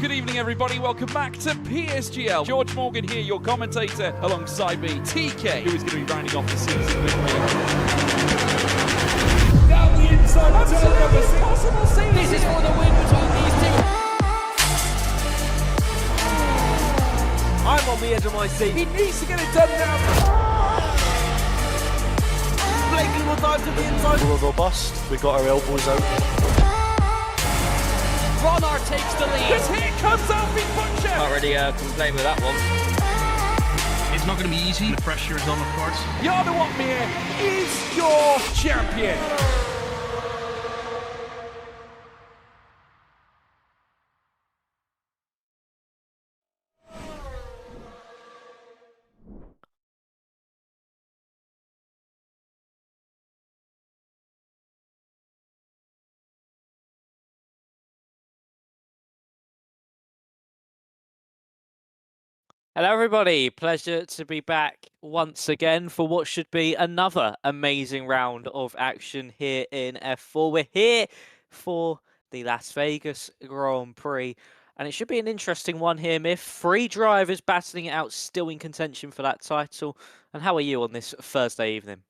Good evening, everybody. Welcome back to PSGL. George Morgan here, your commentator, alongside me, TK, who is going to be rounding off the season with me. Down the inside, absolutely impossible scene. This is for the win between these two. I'm on the edge of my seat. He needs to get it done now. Blakely will dive to the inside. We're robust. We got our elbows out. Ronard takes the lead. Because here comes Alfie Butcher. Can't really complain with that one. It's not going to be easy. The pressure is on, of course. Yarda Watmere is your champion. Hello everybody, pleasure to be back once again for what should be another amazing round of action here in F4. We're here for the Las Vegas Grand Prix and it should be an interesting one here, Myth. 3 drivers battling it out, still in contention for that title. And how are you on this Thursday evening?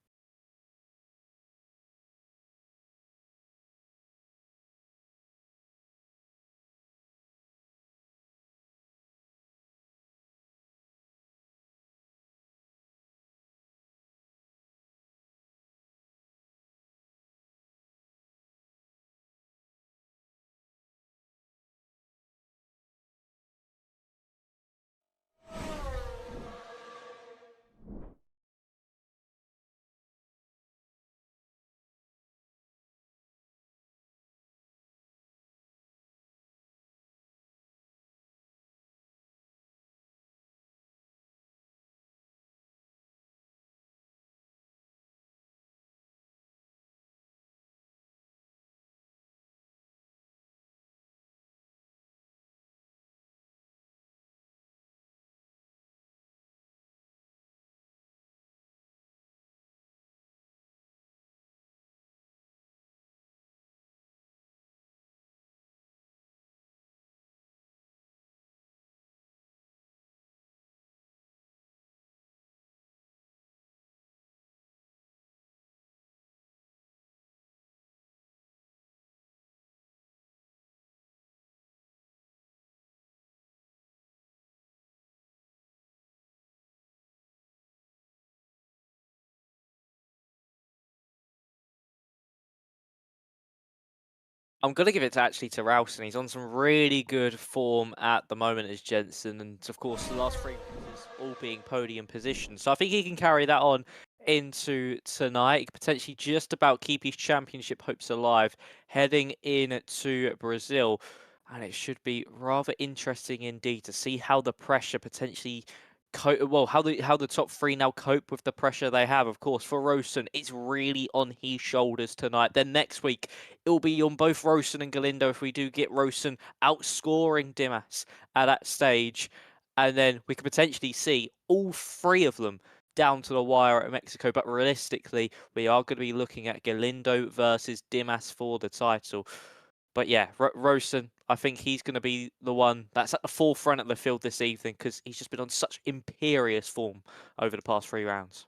I'm going to give it to Ralston. He's on some really good form at the moment as Jensen. And of course, the last 3 races all being podium positions. So I think he can carry that on into tonight. Potentially just about keep his championship hopes alive heading into Brazil. And it should be rather interesting indeed to see how the pressure potentially how the top 3 now cope with the pressure they have. Of course, for Rosen, it's really on his shoulders tonight. Then next week, it'll be on both Rosen and Galindo if we do get Rosen outscoring Dimas at that stage. And then we could potentially see all 3 of them down to the wire at Mexico. But realistically, we are going to be looking at Galindo versus Dimas for the title. But yeah, Rosen, I think he's going to be the one that's at the forefront of the field this evening because he's just been on such imperious form over the past 3 rounds.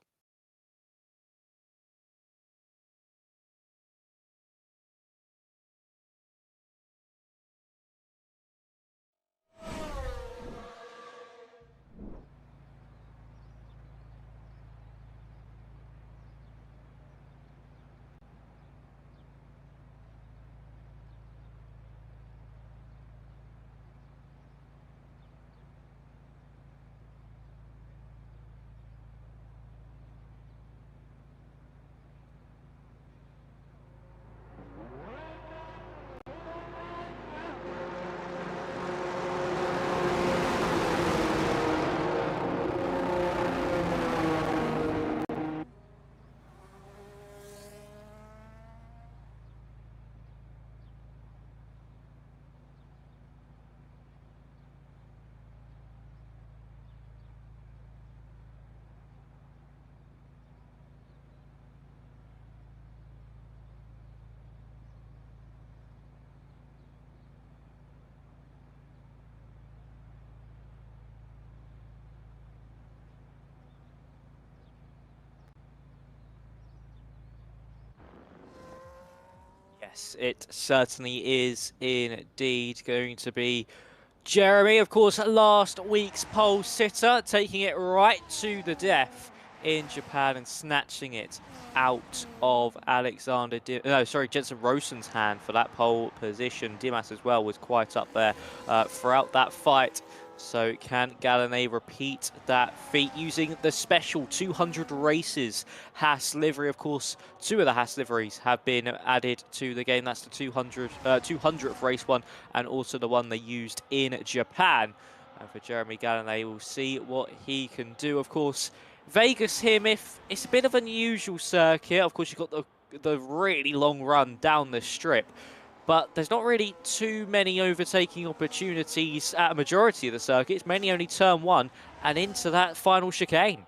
Yes, it certainly is indeed going to be Jeremy, of course, last week's pole sitter, taking it right to the death in Japan and snatching it out of Jensen Rosen's hand for that pole position. Dimas as well was quite up there throughout that fight. So can Galanay repeat that feat using the special 200 races Haas livery? Of course, 2 of the Haas liveries have been added to the game. That's the 200th race one and also the one they used in Japan. And for Jeremy Galanay, we'll see what he can do. Of course, Vegas here, Myth, it's a bit of an unusual circuit. Of course, you've got the really long run down the strip, but there's not really too many overtaking opportunities at a majority of the circuit. It's mainly only turn 1 and into that final chicane.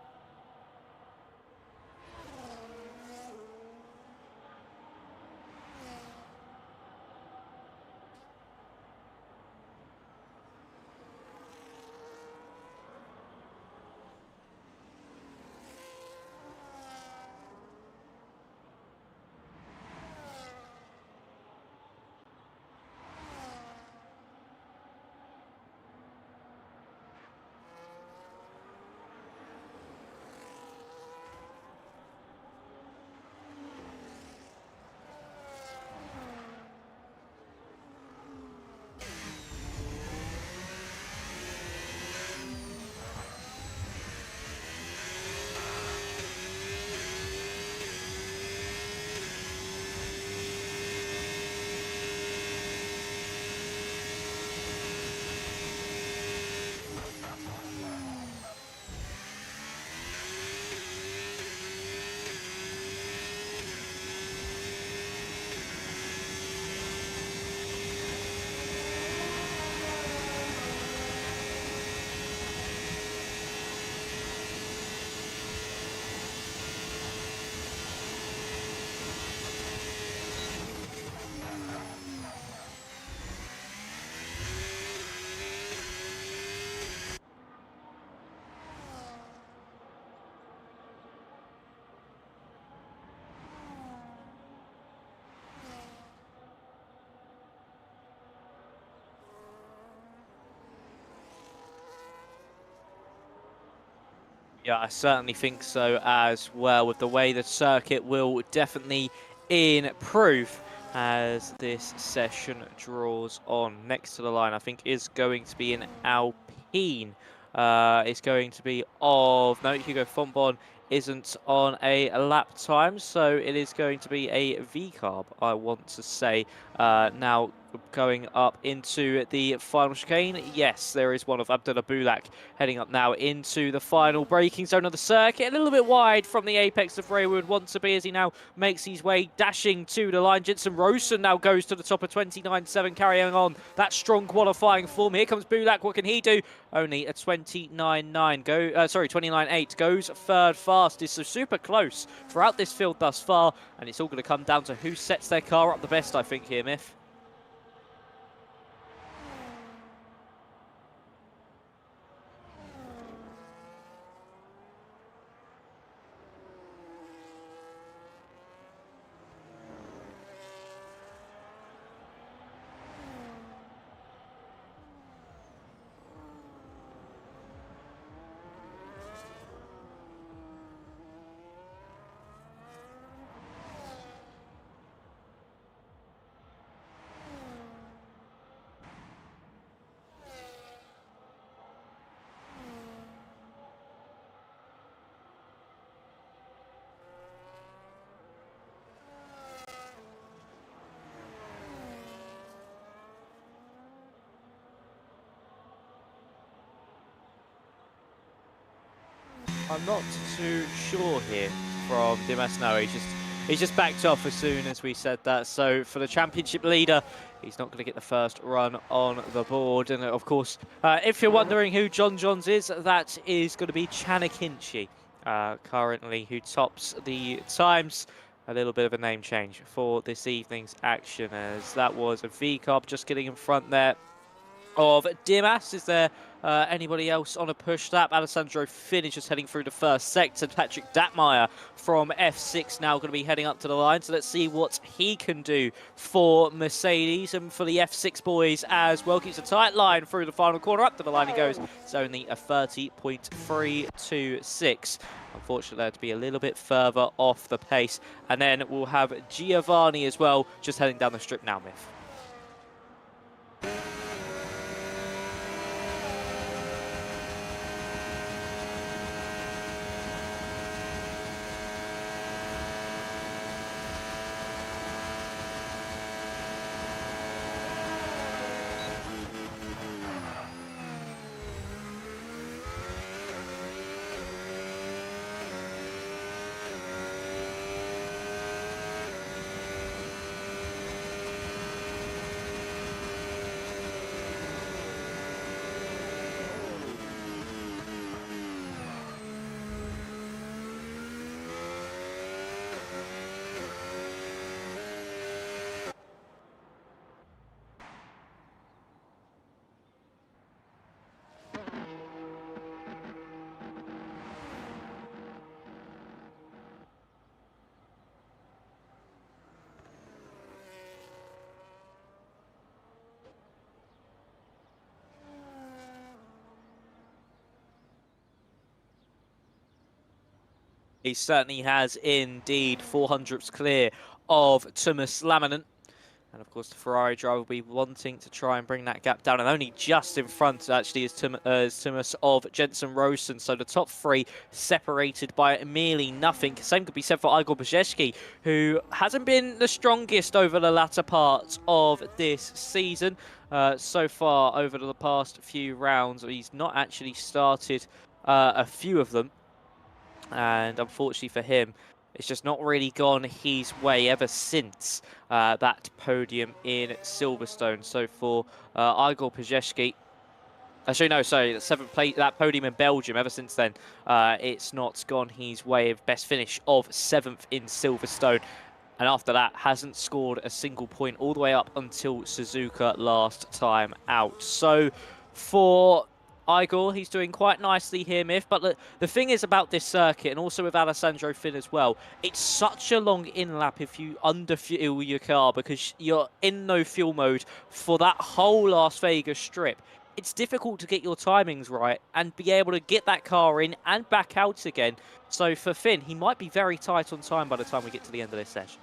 Yeah, I certainly think so as well, with the way the circuit will definitely improve as this session draws on. Next to the line, I think, is going to be an Alpine. It's going to be of note, Hugo Fonbon isn't on a lap time, so it is going to be a V-carb, I want to say. Now going up into the final chicane. Yes, there is one of Abdullah Bulak heading up now into the final braking zone of the circuit. A little bit wide from the apex of where we would want to be as he now makes his way dashing to the line. Jensen Rosen now goes to the top of 29.7, carrying on that strong qualifying form. Here comes Bulak. What can he do? Only a 29.9 29.8 goes third fastest. So super close throughout this field thus far, and it's all going to come down to who sets their car up the best, I think, here, Myth. I'm not too sure here from Dimas. No, he's just backed off as soon as we said that. So for the championship leader, he's not going to get the first run on the board. And of course, if you're wondering who John Johns is, that is going to be Chanakinchi, currently, who tops the times. A little bit of a name change for this evening's action, as that was a V-carb just getting in front there of Dimas. Is there anybody else on a push lap? Alessandro Finn is just heading through the first sector. Patrick Datmeyer from F6 now going to be heading up to the line. So let's see what he can do for Mercedes and for the F6 boys as well. Keeps a tight line through the final corner. Up to the line he goes. It's only a 30.326. Unfortunately, there to be a little bit further off the pace. And then we'll have Giovanni as well, just heading down the strip now, Myth. He certainly has indeed 400ths clear of Thomas Laminen. And of course, the Ferrari driver will be wanting to try and bring that gap down. And only just in front, actually, is Thomas of Jensen Rosen. So the top three separated by merely nothing. Same could be said for Igor Brzezicki, who hasn't been the strongest over the latter part of this season. So far, over the past few rounds, he's not actually started a few of them. And unfortunately for him, it's just not really gone his way ever since that podium in Silverstone. So for Igor Brzezicki, actually no, sorry, the seventh place, that podium in Belgium, ever since then, it's not gone his way. Of best finish of 7th in Silverstone. And after that, hasn't scored a single point all the way up until Suzuka last time out. So for Igor, he's doing quite nicely here, Myth. But the thing is about this circuit, and also with Alessandro Finn as well, it's such a long in-lap if you underfuel your car, because you're in no fuel mode for that whole Las Vegas strip. It's difficult to get your timings right and be able to get that car in and back out again. So for Finn, he might be very tight on time by the time we get to the end of this session.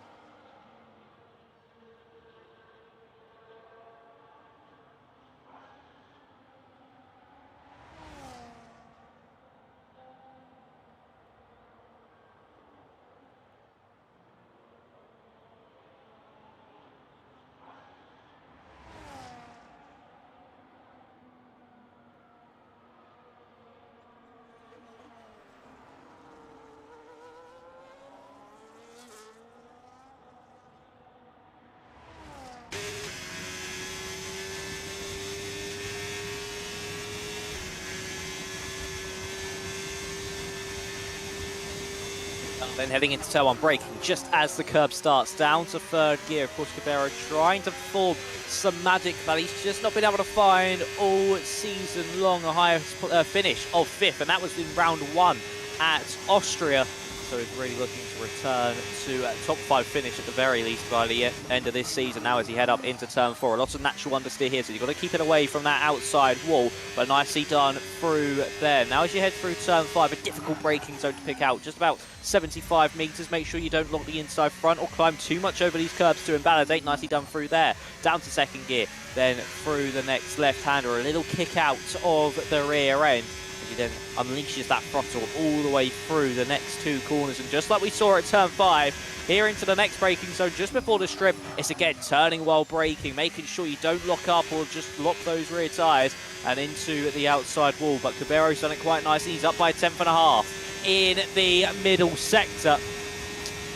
Then heading into turn one, braking just as the curb starts down to third gear. Of course, Cabero trying to perform some magic that he's just not been able to find all season long. A higher finish of 5th, and that was in round 1 at Austria. So he's really looking to return to a top 5 finish at the very least by the end of this season now as he head up into turn 4. Lots of natural understeer here, so you've got to keep it away from that outside wall, but nicely done through there. Now as you head through turn 5, a difficult braking zone to pick out, just about 75 meters. Make sure you don't lock the inside front or climb too much over these curbs to invalidate. Nicely done through there. Down to second gear, then through the next left-hander. A little kick out of the rear end. He then unleashes that throttle all the way through the next 2 corners. And just like we saw at turn 5, here into the next braking zone just before the strip, it's again turning while braking, making sure you don't lock up or just lock those rear tyres and into the outside wall. But Cabero's done it quite nicely. He's up by 10.5 in the middle sector.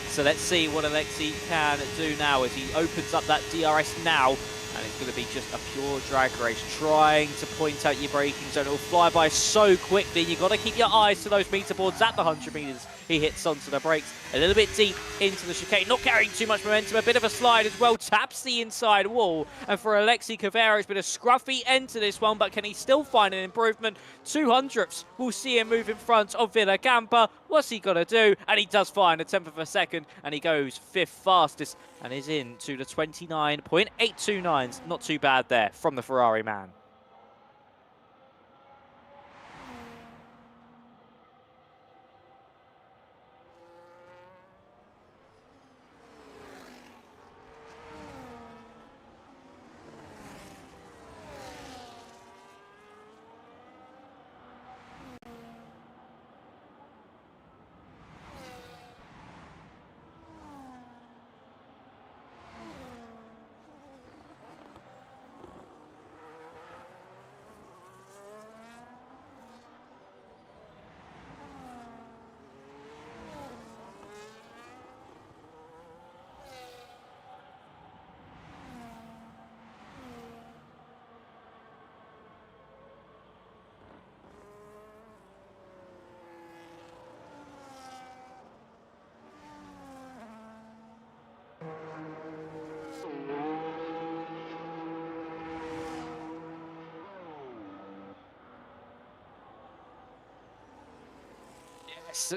So let's see what Alexei can do now as he opens up that DRS now. And it's going to be just a pure drag race, trying to point out your braking zone. It will fly by so quickly. You've got to keep your eyes to those meter boards at the 100 meters He hits onto the brakes a little bit deep into the chicane, not carrying too much momentum, a bit of a slide as well, taps the inside wall. And for Alexi Cavero, it's been a scruffy end to this one, but can he still find an improvement? 200ths will see him move in front of Villacampa. What's he got to do? And he does find a 10th of a second, and he goes 5th fastest and is in to the 29.829s. Not too bad there from the Ferrari man.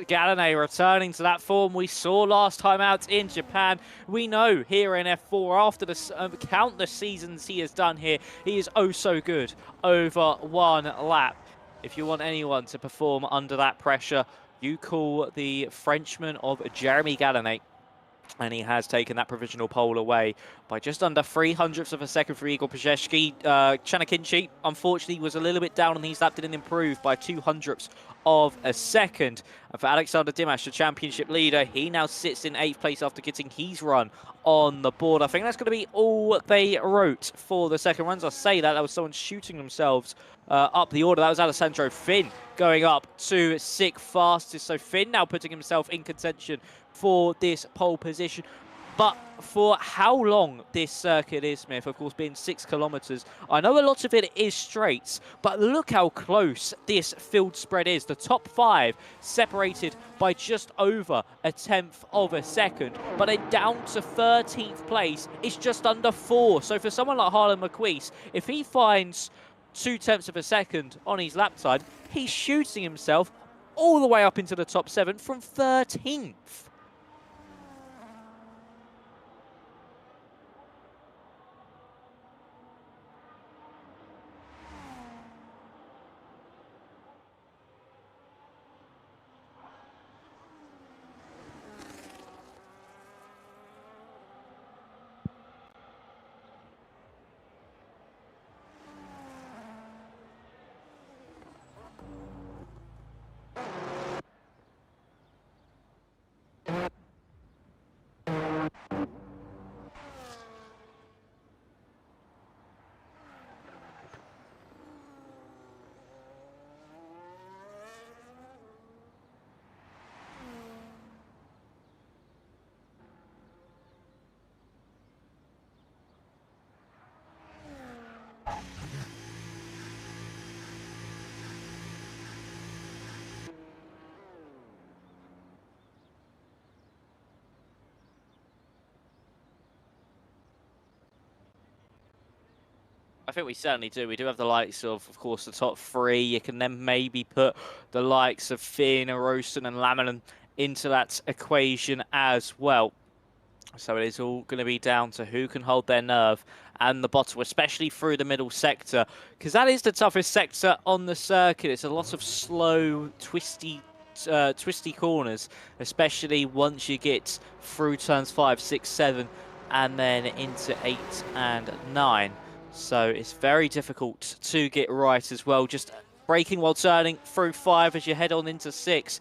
Gallinay returning to that form we saw last time out in Japan. We know here in F4, after the countless seasons he has done here, he is oh so good over one lap. If you want anyone to perform under that pressure, you call the Frenchman of Jeremy Gallinay. And he has taken that provisional pole away by just under 300ths of a second for Igor Pazeshki. Chanakinchi, unfortunately, was a little bit down on his lap, didn't improve by 200ths of a second. And for Alexander Dimash, the championship leader, he now sits in 8th place after getting his run on the board. I think that's going to be all they wrote for the second runs. I say that was someone shooting themselves up the order. That was Alessandro Finn going up to 6th fastest. So Finn now putting himself in contention for this pole position. But for how long this circuit is, Smith, of course, being 6 kilometers, I know a lot of it is straights, but look how close this field spread is. The top 5 separated by just over a 10th of a second, but then down to 13th place, it's just under 4. So for someone like Harlan McQueese, if he finds 0.2 of a second on his lap time, he's shooting himself all the way up into the top 7 from 13th. I think we certainly do. We do have the likes of course, the top 3. You can then maybe put the likes of Finn, Rosen and Laminen into that equation as well. So it is all going to be down to who can hold their nerve and the bottle, especially through the middle sector, because that is the toughest sector on the circuit. It's a lot of slow, twisty corners, especially once you get through turns 5, 6, 7, and then into 8 and 9. So it's very difficult to get right as well. Just braking while turning through 5 as you head on into 6.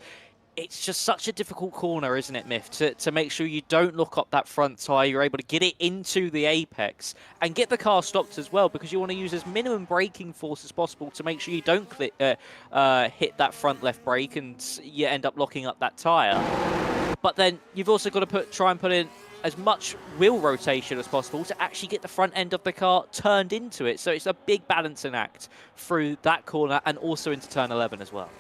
It's just such a difficult corner, isn't it, Myth, to make sure you don't lock up that front tyre. You're able to get it into the apex and get the car stopped as well, because you want to use as minimum braking force as possible to make sure you don't hit that front left brake and you end up locking up that tyre. But then you've also got to try and put in as much wheel rotation as possible to actually get the front end of the car turned into it. So it's a big balancing act through that corner and also into turn 11 as well.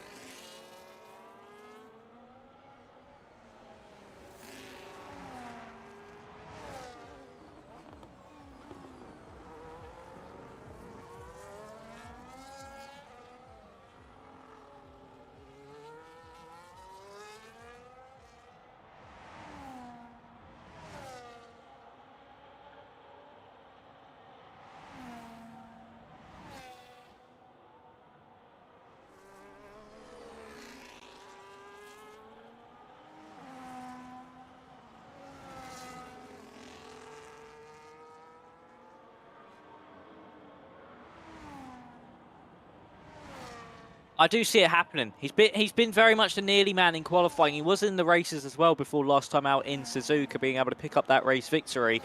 I do see it happening. He's been very much the nearly man in qualifying. He was in the races as well before last time out in Suzuka, being able to pick up that race victory.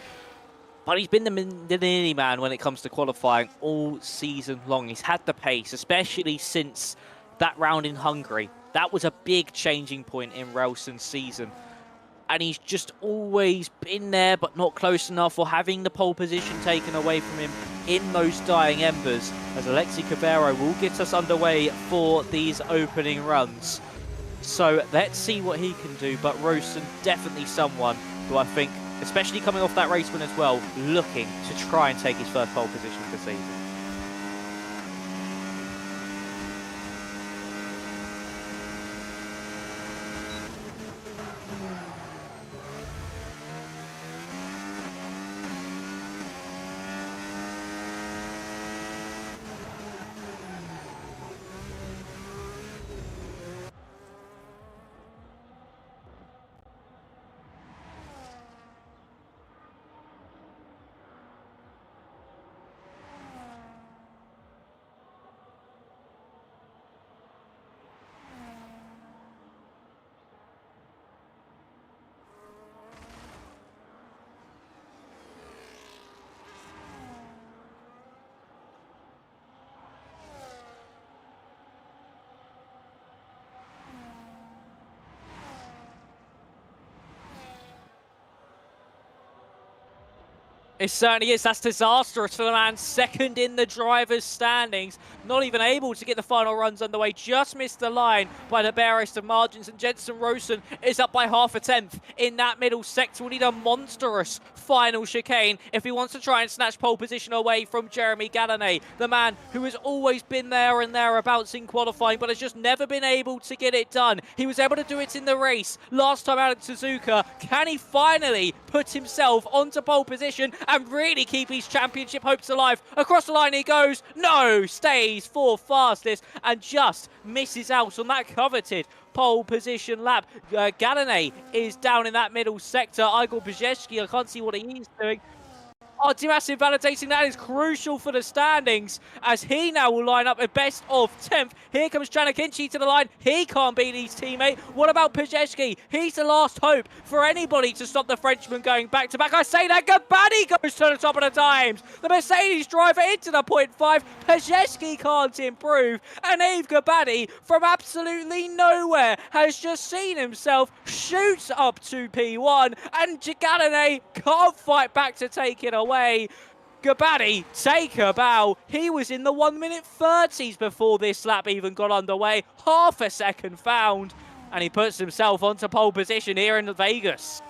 But he's been the nearly man when it comes to qualifying all season long. He's had the pace, especially since that round in Hungary. That was a big changing point in Ralston's season. And he's just always been there, but not close enough, or having the pole position taken away from him in those dying embers, as Alexi Cabero will get us underway for these opening runs. So let's see what he can do, but Ralston definitely someone who I think, especially coming off that race win as well, looking to try and take his first pole position of the season. It certainly is. That's disastrous for the man second in the driver's standings. Not even able to get the final runs underway. Just missed the line by the barest of margins. And Jensen Ralston is up by half a tenth in that middle sector. Will need a monstrous final chicane if he wants to try and snatch pole position away from Jeremy Gadanet, the man who has always been there and thereabouts in qualifying, but has just never been able to get it done. He was able to do it in the race last time out at Suzuka. Can he finally put himself onto pole position and really keep his championship hopes alive? Across the line he goes. No, stays for fastest and just misses out on that coveted pole position lap. Gadanet is down in that middle sector. Igor Brzezicki, I can't see what he's doing. Oh, Dimas invalidating, that is crucial for the standings, as he now will line up at best of 10th. Here comes Janakinci to the line. He can't beat his teammate. What about Pajecki? He's the last hope for anybody to stop the Frenchman going back-to-back. I say that, Gabani goes to the top of the times. The Mercedes driver into the 0.5. Pajecki can't improve. And Yves Gabani, from absolutely nowhere, has just seen himself shoot up to P1. And Gadanet can't fight back to take it away. Gabani, take a bow. He was in the 1 minute 30s before this lap even got underway. Half a second found. And he puts himself onto pole position here in Vegas.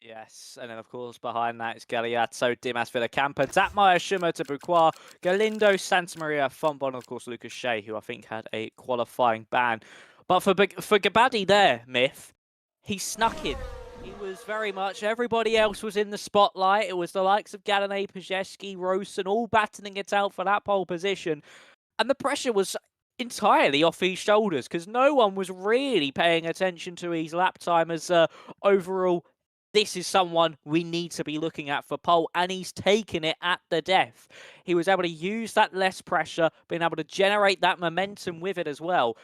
Yes, and then of course behind that is Galeazzo, Dimas Villacampa, Zatmaier, Schummer to Buquois, Galindo, Santamaria, Fonbon, of course Lucas Shea, who I think had a qualifying ban. But for Gabadi there, Myth, he snuck in. He was very much, everybody else was in the spotlight. It was the likes of Gadanet, Pajecki, Ralston, all battling it out for that pole position. And the pressure was entirely off his shoulders because no one was really paying attention to his lap time as overall, this is someone we need to be looking at for pole, and he's taken it at the death. He was able to use that less pressure, being able to generate that momentum with it as well,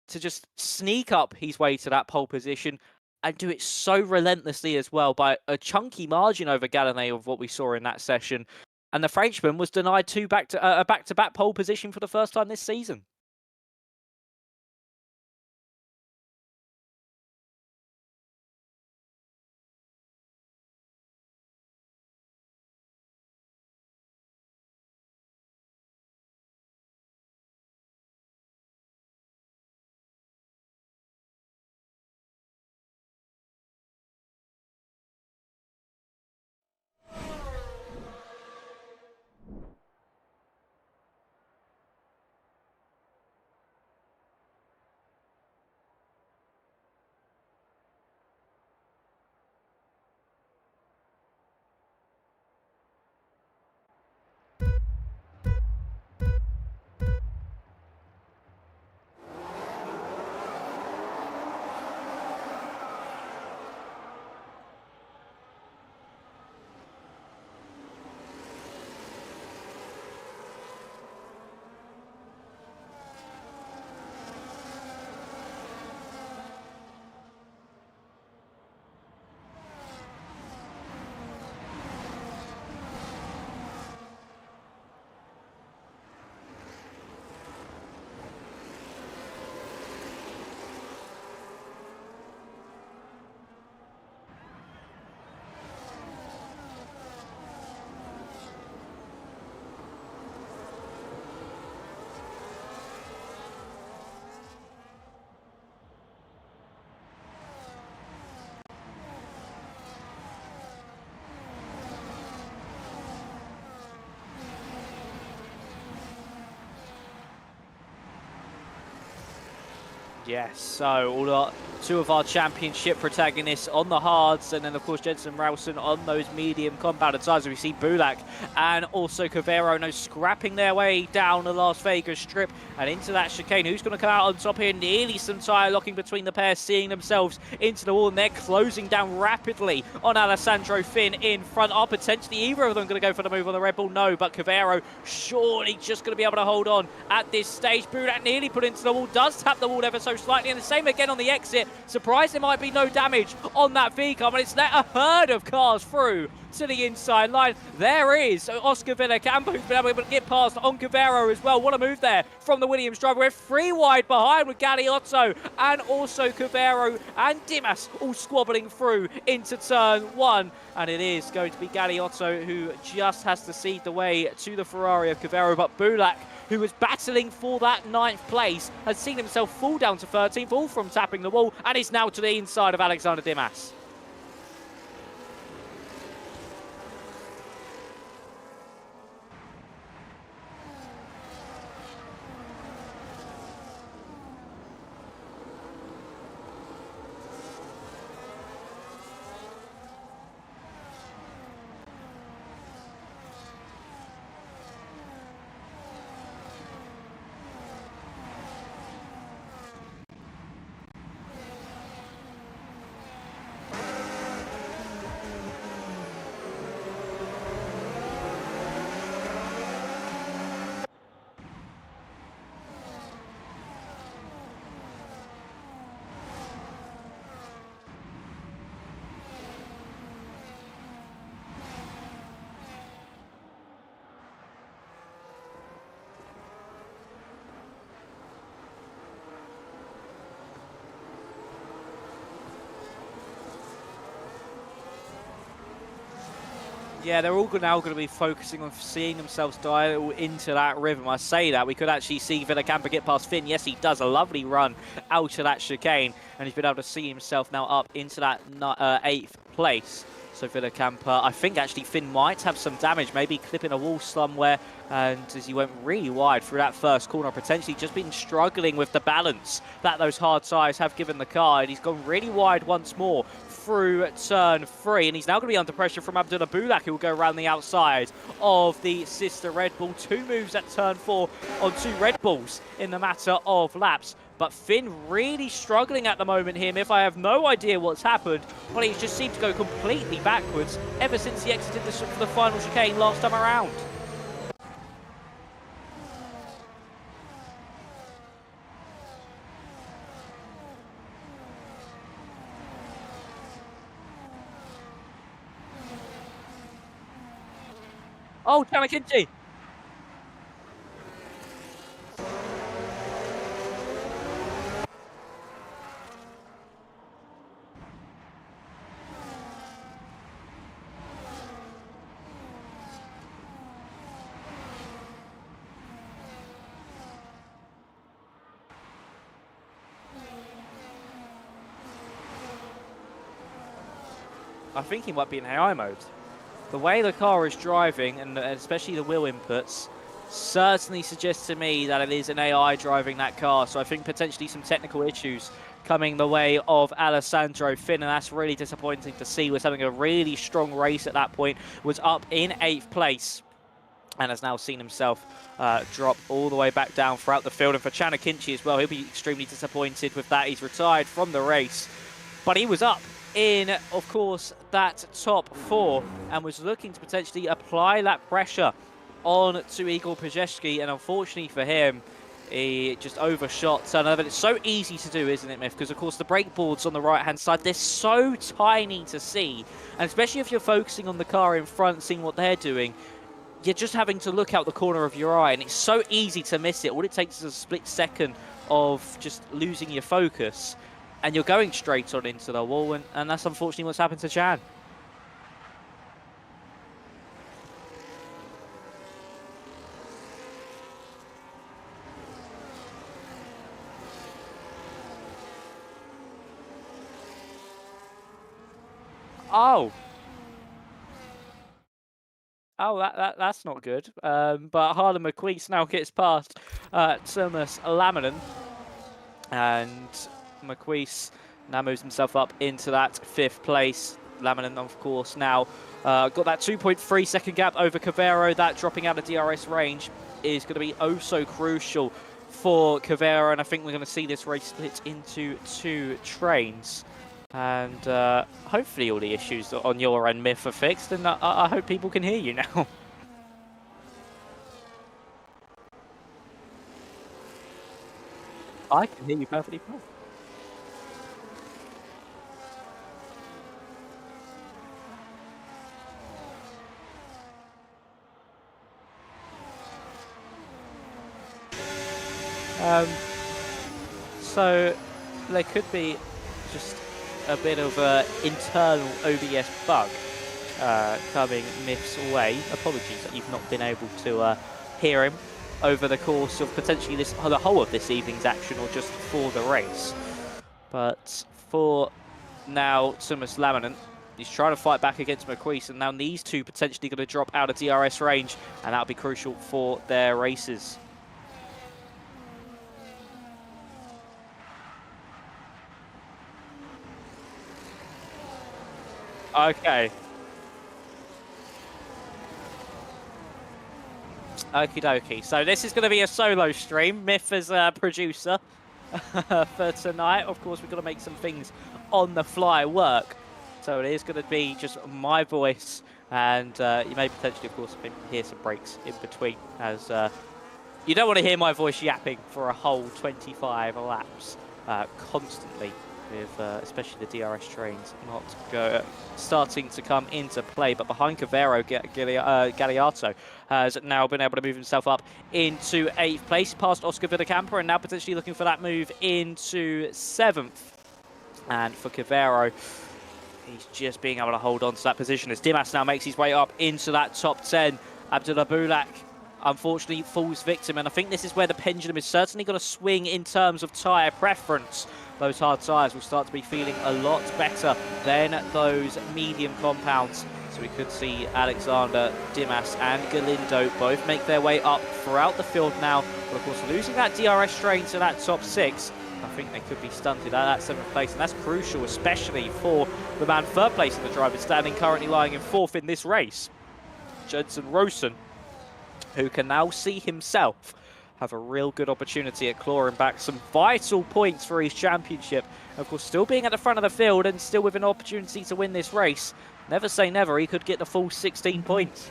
to just sneak up his way to that pole position and do it so relentlessly as well by a chunky margin over Gadanet of what we saw in that session. and the Frenchman was denied a back-to-back pole position for the first time this season. Yes, so two of our championship protagonists on the hards, and then of course Jensen and Ralston on those medium compounded sides. We see Bulak and also Cavero scrapping their way down the Las Vegas strip and into that chicane. Who's going to come out on top here? Nearly some tire locking between the pair, seeing themselves into the wall, and they're closing down rapidly on Alessandro Finn in front. Are potentially either of them going to go for the move on the Red Bull? No, but Cavero surely just going to be able to hold on at this stage. Bulak nearly put into the wall, does tap the wall ever so slightly, and the same again on the exit. Surprised there might be no damage on that V-car, but it's let a herd of cars through to the inside line. There is Oscar Villacampa, who's been able to get past on Cavero as well. What a move there from the Williams driver. We're 3 wide behind with Galeotto and also Cavero and Dimas all squabbling through into turn 1. And it is going to be Galeotto who just has to cede the way to the Ferrari of Cavero. But Bulak, who was battling for that 9th place, has seen himself fall down to 13th, all from tapping the wall, and is now to the inside of Alexander Dimas. Yeah, they're all now going to be focusing on seeing themselves dial into that rhythm. I say that, we could actually see Villacampa get past Finn. Yes, he does a lovely run out of that chicane, and he's been able to see himself now up into that 8th place. So Villacampa, I think actually Finn might have some damage, maybe clipping a wall somewhere, and as he went really wide through that first corner, potentially just been struggling with the balance that those hard tires have given the car, and he's gone really wide once more through turn 3, and he's now going to be under pressure from Abdullah Bulak, who will go around the outside of the sister Red Bull. 2 moves at turn 4 on 2 Red Bulls in the matter of laps. But Finn really struggling at the moment here, Miff. I have no idea what's happened, but he just seemed to go completely backwards ever since he exited the final chicane last time around. Oh, Tanakinchi! I think he might be in AI mode. The way the car is driving, and especially the wheel inputs, certainly suggests to me that it is an AI driving that car. So I think potentially some technical issues coming the way of Alessandro Finn, and that's really disappointing to see. Was having a really strong race at that point, was up in 8th place, and has now seen himself drop all the way back down throughout the field. And for Chanakinchi as well, he'll be extremely disappointed with that. He's retired from the race, but he was up in, of course, that top 4 and was looking to potentially apply that pressure on to Igor Pajewski, and unfortunately for him, he just overshot Turner. But it's so easy to do, isn't it, Myth? Because, of course, the brake boards on the right-hand side, they're so tiny to see, and especially if you're focusing on the car in front, seeing what they're doing, you're just having to look out the corner of your eye, and it's so easy to miss it. All it takes is a split second of just losing your focus, and you're going straight on into the wall, and that's unfortunately what's happened to Chan. Oh. Oh, that's not good. But Harlan McQueese now gets past Thomas Laminen, and McQueese now moves himself up into that 5th place. Laminen, of course, now got that 2.3 second gap over Cavero. That dropping out of DRS range is going to be oh so crucial for Cavero, and I think we're going to see this race split into 2 trains. And hopefully all the issues on your end, Myth, are fixed, and I hope people can hear you now. I can hear you perfectly fine. So there could be just a bit of an internal OBS bug coming Myth's way. Apologies that you've not been able to hear him over the course of potentially the whole of this evening's action, or just for the race. But for now, Thomas Laminen, he's trying to fight back against McQueese, and now these two potentially going to drop out of DRS range, and that'll be crucial for their races. Okay. Okie dokie. So this is going to be a solo stream. Myth as a producer for tonight. Of course, we've got to make some things on the fly work. So it is going to be just my voice, and you may potentially, of course, hear some breaks in between, as you don't want to hear my voice yapping for a whole 25 laps constantly, with especially the DRS trains not starting to come into play. But behind Cavero, Galliato has now been able to move himself up into 8th place, past Oscar Villacampa, and now potentially looking for that move into 7th. And for Cavero, he's just being able to hold on to that position as Dimas now makes his way up into that top 10. Abdullah Bulak unfortunately falls victim, and I think this is where the pendulum is certainly going to swing in terms of tyre preference. Those hard tyres will start to be feeling a lot better than those medium compounds. So we could see Alexander, Dimas and Galindo both make their way up throughout the field now. But of course, losing that DRS train to that top 6, I think they could be stunted at that 7th place, and that's crucial, especially for the man 3rd place in the driver's standing, currently lying in 4th in this race, Jensen Rosen, who can now see himself have a real good opportunity at clawing back some vital points for his championship. Of course, still being at the front of the field and still with an opportunity to win this race. Never say never, he could get the full 16 points.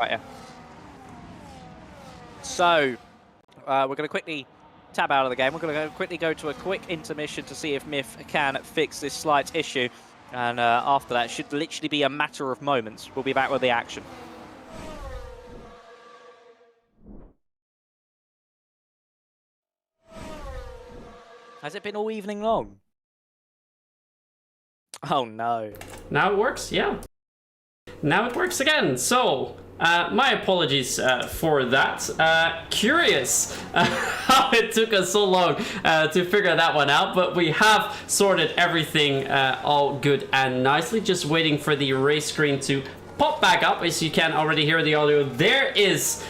Right, yeah. So, we're going to quickly tab out of the game. We're going to quickly go to a quick intermission to see if Myth can fix this slight issue. And after that, it should literally be a matter of moments. We'll be back with the action. Has it been all evening long? Oh no. Now it works, yeah. Now it works again. So, my apologies for that. Curious how it took us so long to figure that one out, but we have sorted everything all good and nicely. Just waiting for the race screen to pop back up. As you can already hear the audio, there is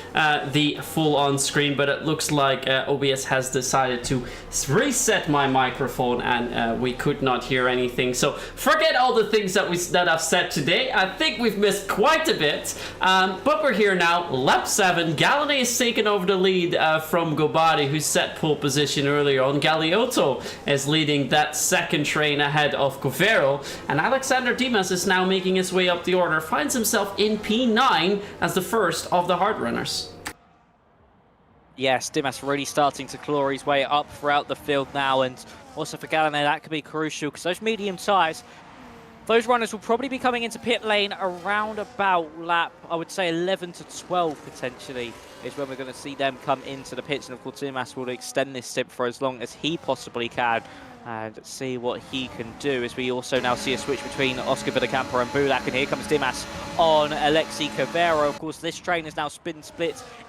the full on screen, but it looks like OBS has decided to reset my microphone and we could not hear anything. So forget all the things that I've said today. I think we've missed quite a bit, but we're here now. Lap 7, Galladay is taking over the lead from Gobadi, who set pole position earlier on. Galiotto is leading that second train ahead of Covero, and Alexander Dimas is now making his way up the order, finds himself in P9 as the first of the hard runners. Yes, Dimas really starting to claw his way up throughout the field now, and also for Galladay that could be crucial because those medium tyres, those runners will probably be coming into pit lane around about lap, I would say 11 to 12 potentially, is when we're going to see them come into the pits, and of course Dimas will extend this stint for as long as he possibly can and see what he can do, as we also now see a switch between Oscar Villacampa and Bulak, and here comes Dimas on Alexi Covero. Of course, this train is now split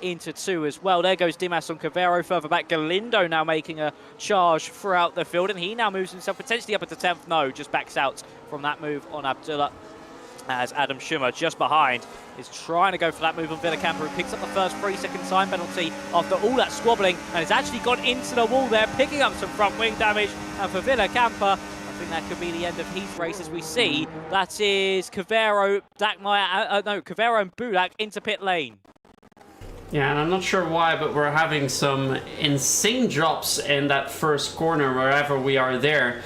into two as well. There goes Dimas on Covero. Further back, Galindo now making a charge throughout the field, and he now moves himself potentially up into 10th. No, just backs out from that move on Abdullah, as Adam Schumer just behind is trying to go for that move on Villacampa, who picks up the first 3-second time penalty after all that squabbling, and has actually gone into the wall there, picking up some front wing damage. And for Villacampa, I think that could be the end of his race, as we see that is Covero, Covero and Bulak into pit lane. Yeah, and I'm not sure why, but we're having some insane drops in that first corner. Wherever we are there,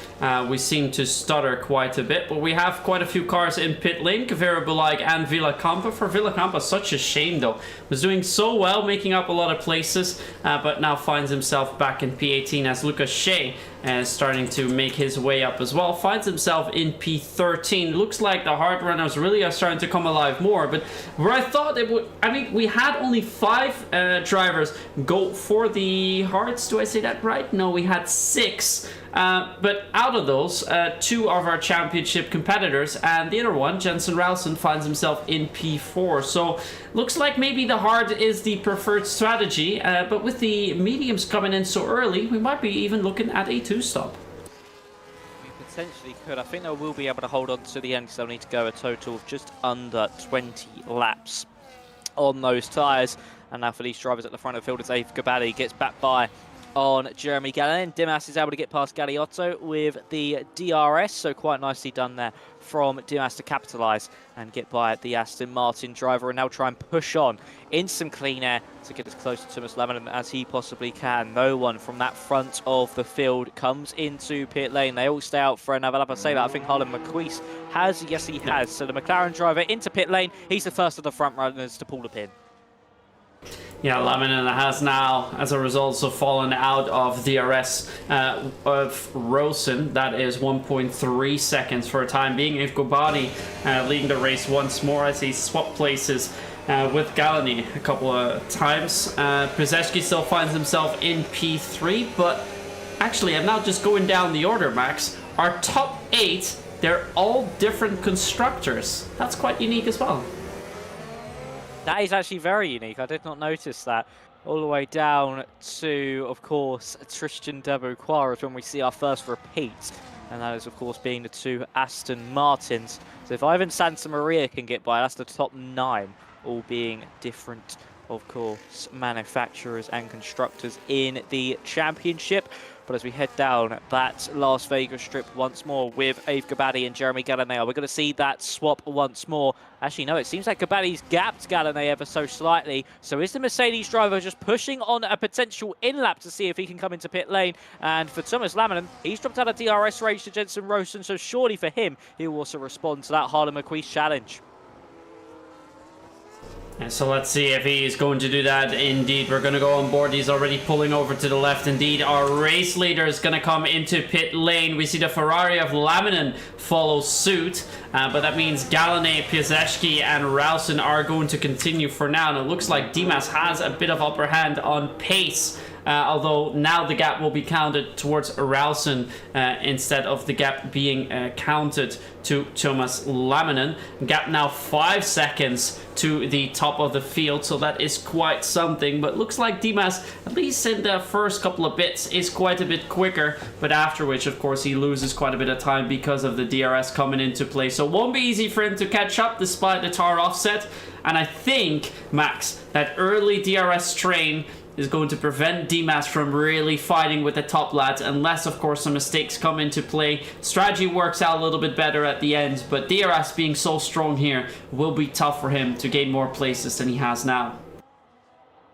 we seem to stutter quite a bit, but we have quite a few cars in pit lane. Covero, Bulak and Villacampa. For Villacampa, such a shame though. Was doing so well, making up a lot of places, but now finds himself back in P18 as Lucas Shea is starting to make his way up as well. Finds himself in P13. Looks like the hard runners really are starting to come alive more, but where I thought it would, I mean, we had only 5 drivers go for the hards. Do I say that right? No, we had 6. But out of those, 2 of our championship competitors, and the other one, Jensen Ralston, finds himself in P4. So looks like maybe the hard is the preferred strategy, but with the mediums coming in so early, we might be even looking at a 2-stop. We potentially could. I think they will be able to hold on to the end, because they'll need to go a total of just under 20 laps on those tyres. And now for these drivers at the front of the field, it's Aif Gabadi gets back by on Jeremy Gallen. Dimas is able to get past Galiotto with the DRS, so quite nicely done there from Dimas to capitalise and get by the Aston Martin driver, and now try and push on in some clean air to get as close to Thomas Laminen as he possibly can. No one from that front of the field comes into pit lane. They all stay out for another lap. I say that, I think Harlan McQueese has. Yes, he has. So the McLaren driver into pit lane. He's the first of the front runners to pull the pin. Yeah, Laminen has now, as a result, so fallen out of DRS of Rosen. That is 1.3 seconds for a time being. If Gobadi leading the race once more as he swapped places with Galani a couple of times. Przeszki still finds himself in P3, but actually, I'm now just going down the order, Max. Our top 8, they're all different constructors. That's quite unique as well. That is actually very unique. I did not notice that. All the way down to, of course, Tristan Debuquara when we see our first repeat. And that is, of course, being the 2 Aston Martins. So if Ivan Santamaria can get by, that's the top 9, all being different, of course, manufacturers and constructors in the championship. But as we head down that Las Vegas strip once more with Aif Gabadi and Jeremy Gallinea, we're going to see that swap once more. Actually, no, it seems like Gabadi's gapped Gallinea ever so slightly. So is the Mercedes driver just pushing on a potential in-lap to see if he can come into pit lane? And for Thomas Laminen, he's dropped out of DRS range to Jensen Rosen, so surely for him, he will also respond to that Harlan McQueese challenge. And so let's see if he's going to do that. Indeed, we're going to go on board. He's already pulling over to the left. Indeed, our race leader is going to come into pit lane. We see the Ferrari of Laminen follow suit. But that means Galanay, Piasecki, and Rausen are going to continue for now. And it looks like Dimas has a bit of upper hand on pace. Although now the gap will be counted towards Rausen instead of the gap being counted to Thomas Laminen. Gap now 5 seconds to the top of the field, so that is quite something. But looks like Dimas, at least in the first couple of bits, is quite a bit quicker. But after which, of course, he loses quite a bit of time because of the DRS coming into play. So it won't be easy for him to catch up despite the tire offset. And I think, Max, that early DRS train is going to prevent Dimas from really fighting with the top lads, unless of course some mistakes come into play. Strategy works out a little bit better at the end, but DRS being so strong here will be tough for him to gain more places than he has now.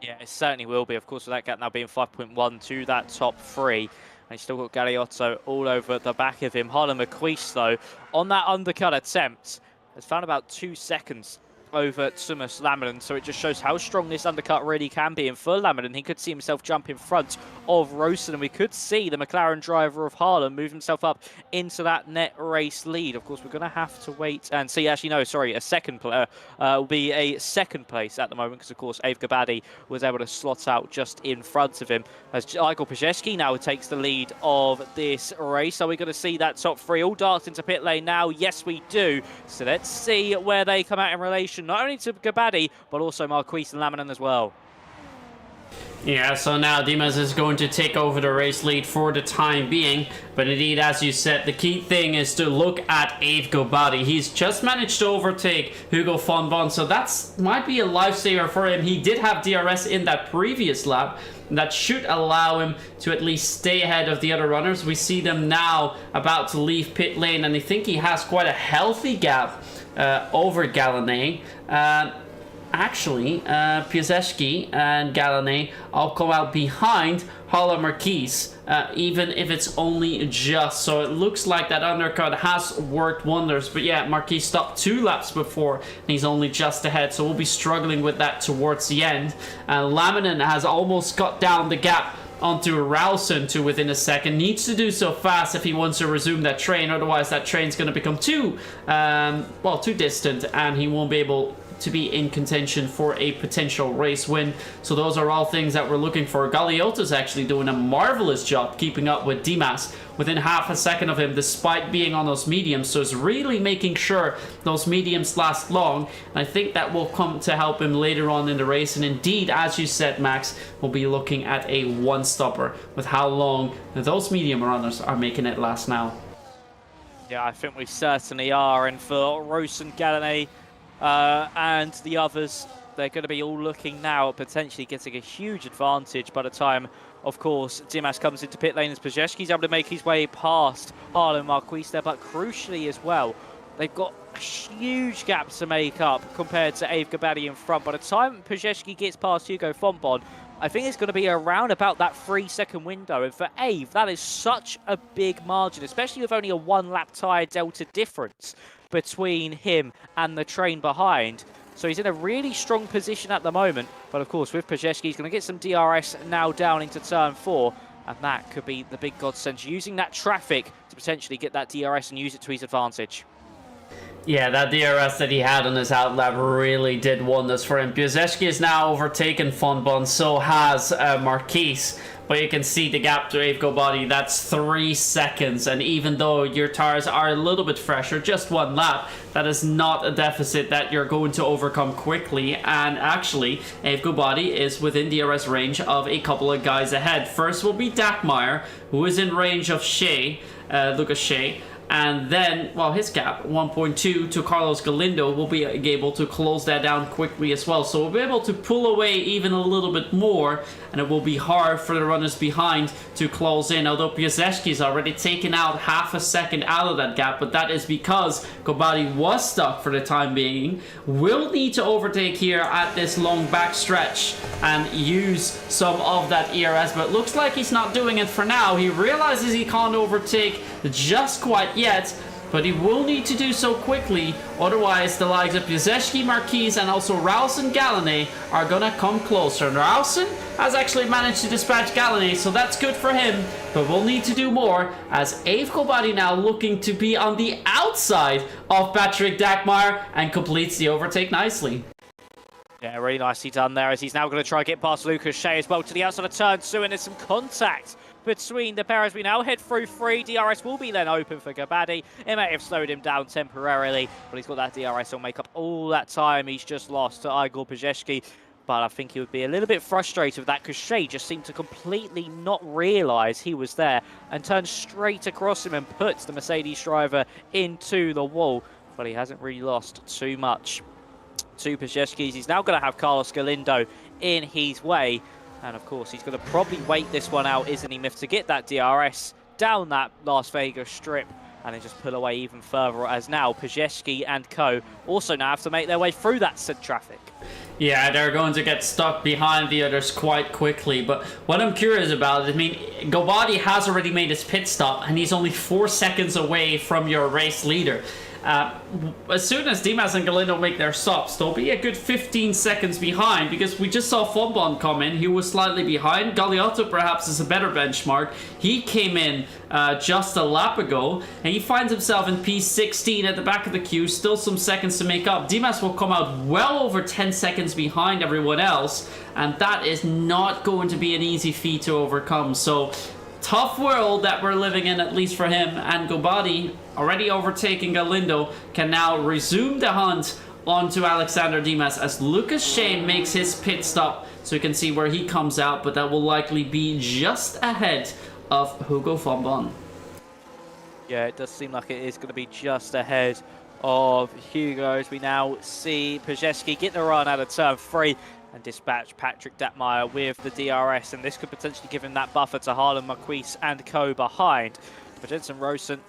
Yeah, it certainly will be, of course, with that gap now being 5.1 to that top 3. And he's still got Galeotto all over the back of him. Harlan McQueese, though, on that undercut attempt, has found about 2 seconds over Thomas Laminen, so it just shows how strong this undercut really can be. And for Laminen, he could see himself jump in front of Rosen, and we could see the McLaren driver of Harlan move himself up into that net race lead. Of course, we're going to have to wait and see. Actually, no, sorry, a second player will be a second place at the moment, because of course Ave Gabadi was able to slot out just in front of him, as Igor Pajewski now takes the lead of this race. Are we going to see that top 3 all dart into pit lane now? Yes, we do. So let's see where they come out in relation, not only to Gabadi, but also Marquise and Laminen as well. Yeah, so now Dimas is going to take over the race lead for the time being. But indeed, as you said, the key thing is to look at Ave Gabadi. He's just managed to overtake Hugo van Bon, so that might be a lifesaver for him. He did have DRS in that previous lap. That should allow him to at least stay ahead of the other runners. We see them now about to leave pit lane, and I think he has quite a healthy gap over Galanay. Actually, Piasecki and Galanay all come out behind Hala Marquise, even if it's only just. So it looks like that undercut has worked wonders. But yeah, Marquise stopped 2 laps before, and he's only just ahead. So we'll be struggling with that towards the end. Laminen has almost got down the gap onto Rausen to within a second. Needs to do so fast if he wants to resume that train. Otherwise, that train's going to become too distant, and he won't be able to be in contention for a potential race win. So those are all things that we're looking for. Galeotto's actually doing a marvelous job keeping up with Dimas within half a second of him, despite being on those mediums. So it's really making sure those mediums last long. And I think that will come to help him later on in the race. And indeed, as you said, Max, we'll be looking at a one-stopper with how long those medium runners are making it last now. Yeah, I think we certainly are. And for Rosen, Galanay, and the others, they're going to be all looking now at potentially getting a huge advantage by the time, of course, Dimas comes into pit lane, as Pajewski's able to make his way past Harlan Marquise there. But crucially as well, they've got a huge gap to make up compared to Ave Gabadi in front. By the time Pajewski gets past Hugo Fonbon, I think it's going to be around about that 3-second window. And for Ave, that is such a big margin, especially with only a 1-lap tyre delta difference between him and the train behind. So he's in a really strong position at the moment. But of course, with Pajewski, he's going to get some DRS now down into turn 4. And that could be the big godsend, using that traffic to potentially get that DRS and use it to his advantage. Yeah, that DRS that he had on his outlap really did wonders for him. Piasecki is now overtaken Fonbon, so has Marquise. But you can see the gap to Ave Gabadi, that's 3 seconds. And even though your tires are a little bit fresher, just 1 lap, that is not a deficit that you're going to overcome quickly. And actually, Ave Gabadi is within DRS range of a couple of guys ahead. First will be Dakmeyer, who is in range of Lucas Shea. And then, well, his gap, 1.2 to Carlos Galindo, will be able to close that down quickly as well. So we'll be able to pull away even a little bit more, and it will be hard for the runners behind to close in. Although Piasecki's already taken out half a second out of that gap, but that is because Gabadi was stuck for the time being. Will need to overtake here at this long back stretch and use some of that ERS, but looks like he's not doing it for now. He realizes he can't overtake just quite yet, but he will need to do so quickly, otherwise the likes of Piasecki, Marquez, and also Ralston Gallané are gonna come closer. And Ralston has actually managed to dispatch Gallané, so that's good for him, but we'll need to do more, as Ave Kobadi now looking to be on the outside of Patrick Dakmar and completes the overtake nicely. Yeah, really nicely done there, as he's now going to try and get past Lucas Shea as well to the outside of turn 2, and there's some contact between the pair as we now head through 3. DRS will be then open for Gabadi. It may have slowed him down temporarily, but he's got that DRS. He'll make up all that time he's just lost to Igor Pajewski. But I think he would be a little bit frustrated with that, because Shea just seemed to completely not realise he was there and turned straight across him and puts the Mercedes driver into the wall. But he hasn't really lost too much to Pajewski's. He's now going to have Carlos Galindo in his way. And of course, he's going to probably wait this one out, isn't he, Myth, to get that DRS down that Las Vegas strip and then just pull away even further, as now Pajewski and co also now have to make their way through that said traffic. Yeah, they're going to get stuck behind the others quite quickly. But what I'm curious about, I mean, Gobadi has already made his pit stop and he's only 4 seconds away from your race leader. As soon as Dimas and Galindo make their stops, they'll be a good 15 seconds behind, because we just saw Fonbon come in. He was slightly behind. Galiotto perhaps is a better benchmark. He came in just a lap ago, and he finds himself in P16 at the back of the queue. Still some seconds to make up. Dimas will come out well over 10 seconds behind everyone else, and that is not going to be an easy feat to overcome. So tough world that we're living in, at least for him. And Gobadi, already overtaking Galindo, can now resume the hunt onto Alexander Dimas as Lucas Shea makes his pit stop, so you can see where he comes out, but that will likely be just ahead of Hugo Fonbon. Yeah, it does seem like it is going to be just ahead of Hugo, as we now see Pajewski get the run out of turn 3 and dispatch Patrick Datmeyer with the DRS, and this could potentially give him that buffer to Harlan Marquis and co behind. But Jensen Rosen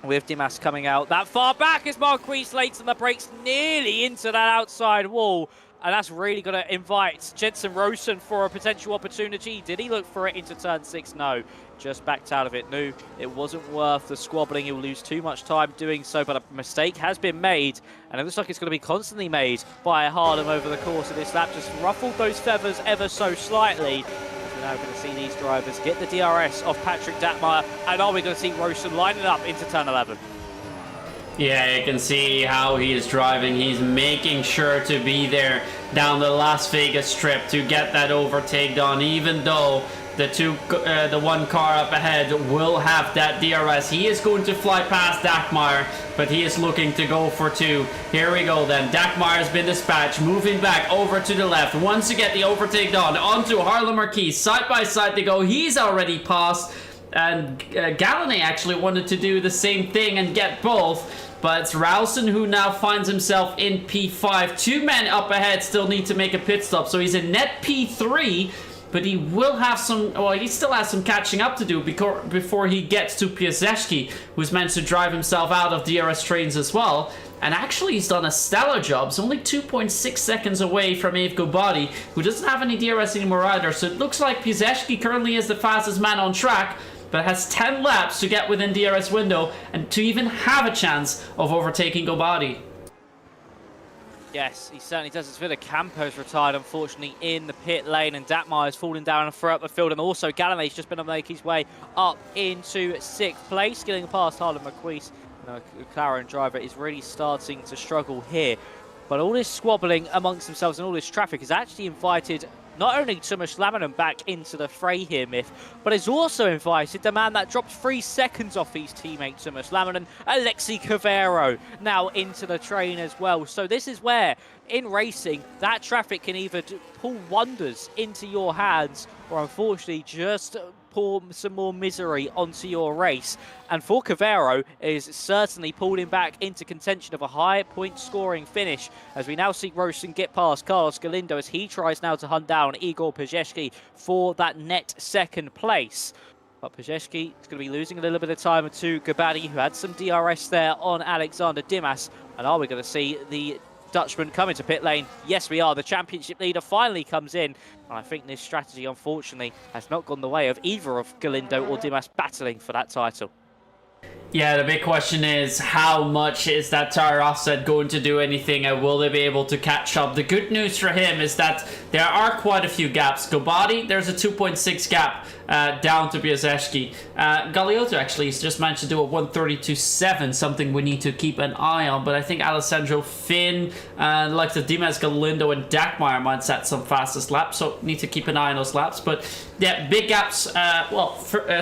with Dimas coming out that far back as Marquis lates on the brakes nearly into that outside wall. And that's really going to invite Jensen Rosen for a potential opportunity. Did he look for it into turn 6? No, just backed out of it. Knew it wasn't worth the squabbling. He'll lose too much time doing so, but a mistake has been made. And it looks like it's going to be constantly made by Harlem over the course of this lap. Just ruffled those feathers ever so slightly. We're now going to see these drivers get the DRS off Patrick Datmeyer. And are we going to see Rosen lining up into turn 11? Yeah, you can see how he is driving. He's making sure to be there down the Las Vegas strip to get that overtake done, even though the one car up ahead will have that DRS. He is going to fly past Dakmeyer, but he is looking to go for 2. Here we go then. Dakmeyer has been dispatched, moving back over to the left. Wants to get the overtake done onto Harlan Marquis. Side by side they go. He's already passed. And Gallané actually wanted to do the same thing and get both. But it's Ralston who now finds himself in P5. 2 men up ahead still need to make a pit stop. So he's in net P3, but he will have some, well, he still has some catching up to do before he gets to Piasecki, who's meant to drive himself out of DRS trains as well. And actually he's done a stellar job. He's only 2.6 seconds away from Ave Gobadi, who doesn't have any DRS anymore either. So it looks like Piasecki currently is the fastest man on track, but has 10 laps to get within DRS window and to even have a chance of overtaking Gobadi. Yes, he certainly does. It's Villa Campo's retired, unfortunately, in the pit lane, and Datmeyer's fallen down and throughout the field, and also Gallané's just been able to make his way up into 6th place, getting past Harlan Marquis. The McLaren driver is really starting to struggle here. But all this squabbling amongst themselves and all this traffic has actually invited not only Tomas Lamanen back into the fray here, Myth, but has also invited the man that dropped 3 seconds off his teammate Tomas Lamanen, Alexi Cavero, now into the train as well. So this is where, in racing, that traffic can either pull wonders into your hands or unfortunately just pour some more misery onto your race. And for Cavero, is certainly pulled him back into contention of a high point scoring finish, as we now see Rosen get past Carlos Galindo as he tries now to hunt down Igor Pajewski for that net 2nd place. But Pajewski is going to be losing a little bit of time to Gabadi, who had some DRS there on Alexander Dimas. And are we going to see the Dutchman come into pit lane? Yes, we are. The championship leader finally comes in. And I think this strategy, unfortunately, has not gone the way of either of Galindo or Dimas battling for that title. Yeah, the big question is how much is that tire offset going to do anything, and will they be able to catch up? The good news for him is that there are quite a few gaps. Gobadi, there's a 2.6 gap down to Piasecki. Galeotto actually has just managed to do a 1:32.7, something we need to keep an eye on. But I think Alessandro Finn, like the Dimas, Galindo, and Dagmar might set some fastest laps, so need to keep an eye on those laps. But yeah, big gaps,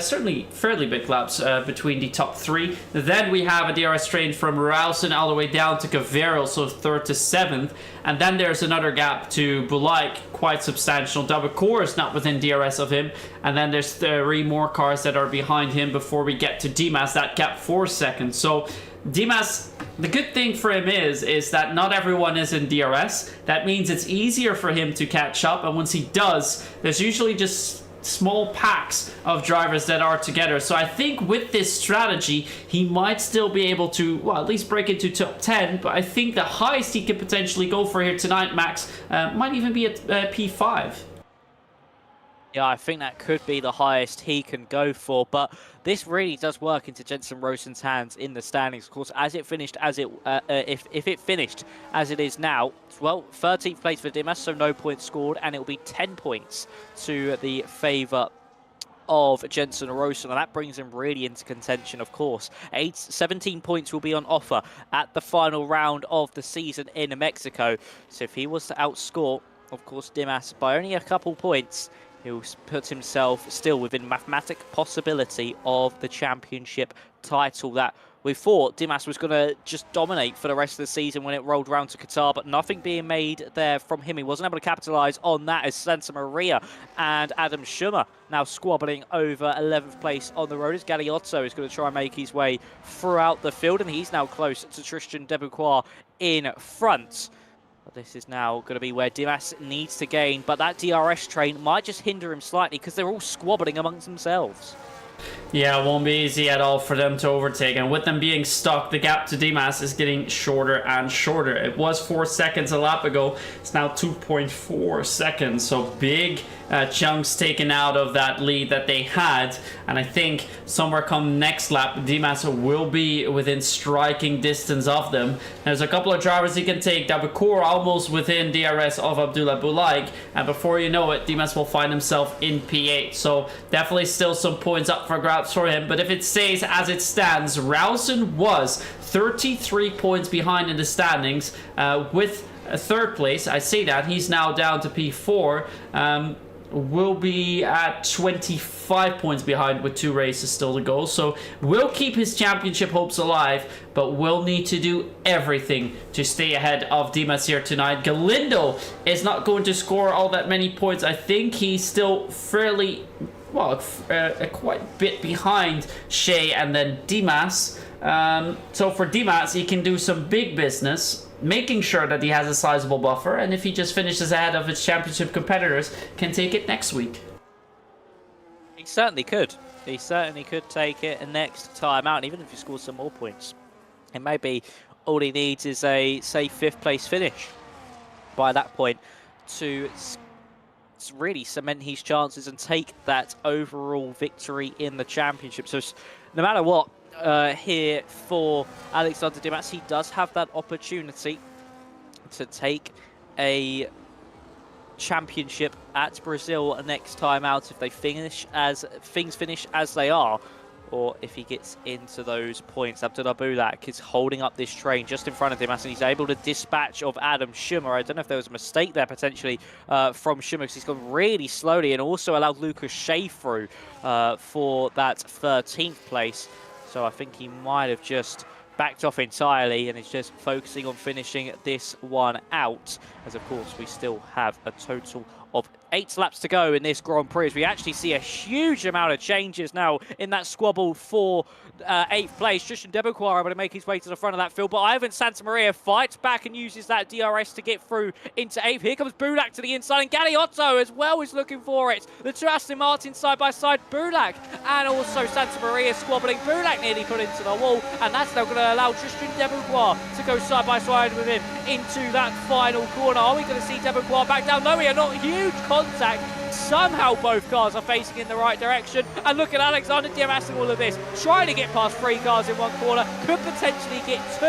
certainly fairly big laps between the top three. Then we have a DRS train from Rausen all the way down to Cavero, so 3rd to 7th. And then there's another gap to Bulaik, quite substantial. Dabakor is not within DRS of him. And then there's 3 more cars that are behind him before we get to Dimas, that gap 4 seconds. So Dimas, the good thing for him is that not everyone is in DRS. That means it's easier for him to catch up. And once he does, there's usually just small packs of drivers that are together. So I think with this strategy, he might still be able to, well, at least break into top 10. But I think the highest he could potentially go for here tonight, Max, might even be at P5. Yeah, I think that could be the highest he can go for, but this really does work into Jensen Rosen's hands in the standings. Of course, as it finished, if it finished as it is now, well, 13th place for Dimas, so no points scored, and it will be 10 points to the favour of Jensen Rosen, and that brings him really into contention, of course. 17 points will be on offer at the final round of the season in Mexico. So if he was to outscore, of course, Dimas by only a couple points, he'll put himself still within mathematic possibility of the championship title that we thought Dimas was going to just dominate for the rest of the season when it rolled around to Qatar, but nothing being made there from him. He wasn't able to capitalise on that as Santa Maria and Adam Schumer now squabbling over 11th place on the road as Galeotto is going to try and make his way throughout the field, and he's now close to Tristan Debuquois in front. This is now going to be where Dimas needs to gain, but that DRS train might just hinder him slightly because they're all squabbling amongst themselves. Yeah, it won't be easy at all for them to overtake, and with them being stuck, the gap to Dimas is getting shorter and shorter. It was 4 seconds a lap ago, it's now 2.4 seconds, so big chunks taken out of that lead that they had, and I think somewhere come next lap, Dimas will be within striking distance of them. There's a couple of drivers he can take. Dabakor almost within DRS of Abdullah Bulaik, and before you know it, Dimas will find himself in P8, so definitely still some points up for grabs for him. But if it stays as it stands, Rausen was 33 points behind in the standings with a 3rd place. I say that he's now down to P4. Will be at 25 points behind with 2 races still to go, so will keep his championship hopes alive, but will need to do everything to stay ahead of Dimas here tonight. Galindo is not going to score all that many points. I think he's still fairly, well, quite a bit behind Shea and then Dimas. So for Dimas, he can do some big business, making sure that he has a sizable buffer, and if he just finishes ahead of his championship competitors, can take it next week. He certainly could. He certainly could take it next time out, and even if he scores some more points, it may be all he needs is a, say, 5th place finish by that point to really cement his chances and take that overall victory in the championship. So no matter what, here for Alexander Dimas, he does have that opportunity to take a championship at Brazil next time out if they finish as they are, or if he gets into those points. Abdullah Bulaik is holding up this train just in front of Dimas, and he's able to dispatch of Adam Schumer. I don't know if there was a mistake there potentially from Schumer, because he's gone really slowly, and also allowed Lucas Shea through for that 13th place. So I think he might have just backed off entirely and is just focusing on finishing this one out, as of course we still have a total of 8 laps to go in this Grand Prix, as we actually see a huge amount of changes now in that squabble for 8th place. Tristan Debuquois able to make his way to the front of that field, but Ivan Santamaria fights back and uses that DRS to get through into 8th. Here comes Bulaik to the inside, and Galeotto as well is looking for it. The two Aston Martins side by side, Bulaik and also Santamaria squabbling. Bulaik nearly put into the wall, and that's now going to allow Tristan Debuquois to go side by side with him into that final corner. Are we going to see Debuquois back down? No, we are not. Huge contact Somehow both cars are facing in the right direction. And look at Alexander Dimas in all of this, trying to get past 3 cars in one corner, could potentially get 2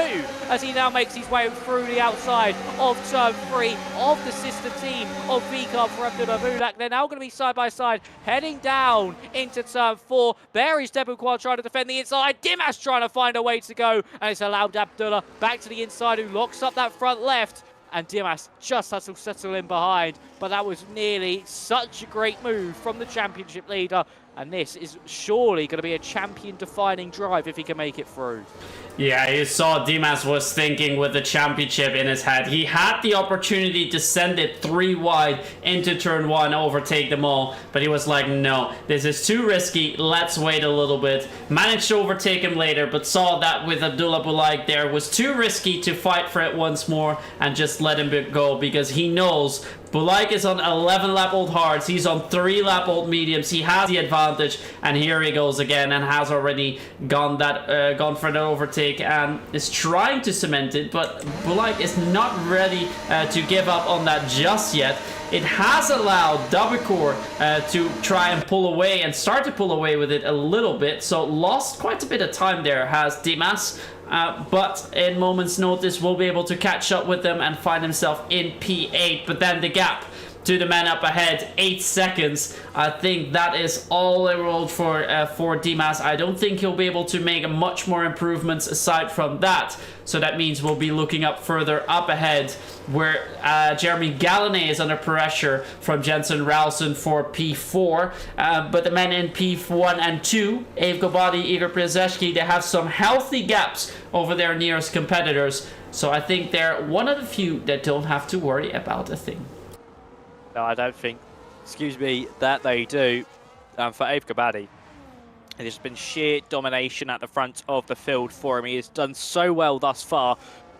as he now makes his way through the outside of turn 3 of the sister team of VCAR for Abdullah Bulak. They're now going to be side by side, heading down into turn 4. There is Debuquan trying to defend the inside. Dimas trying to find a way to go, and it's allowed Abdullah back to the inside, who locks up that front left. And Dimas just has to settle in behind. But that was nearly such a great move from the championship leader. And this is surely going to be a champion-defining drive if he can make it through. Yeah, you saw Dimas was thinking with the championship in his head. He had the opportunity to send it 3 wide into turn 1, overtake them all. But he was like, no, this is too risky. Let's wait a little bit. Managed to overtake him later, but saw that with Abdullah Bulak there was too risky to fight for it once more and just let him go, because he knows Bulak is on 11 lap old hards, he's on 3 lap old mediums, he has the advantage, and here he goes again and has already gone for the overtake and is trying to cement it, but Bulak is not ready to give up on that just yet. It has allowed Dabikor to try and pull away and start to pull away with it a little bit, so lost quite a bit of time there has Dimas. But in moment's notice will be able to catch up with them and find himself in P8. But then the gap to the man up ahead, 8 seconds. I think that is all they rolled for Dimas. I don't think he'll be able to make much more improvements aside from that. So that means we'll be looking up further up ahead, where Jeremy Gallonay is under pressure from Jensen Ralston for P4. But the men in P1 and 2, Ave Gobadi, Igor Przeszki, they have some healthy gaps over their nearest competitors. So I think they're one of the few that don't have to worry about a thing. No, I don't think, that they do. For Ave Gobadi, it has been sheer domination at the front of the field for him. He has done so well thus far.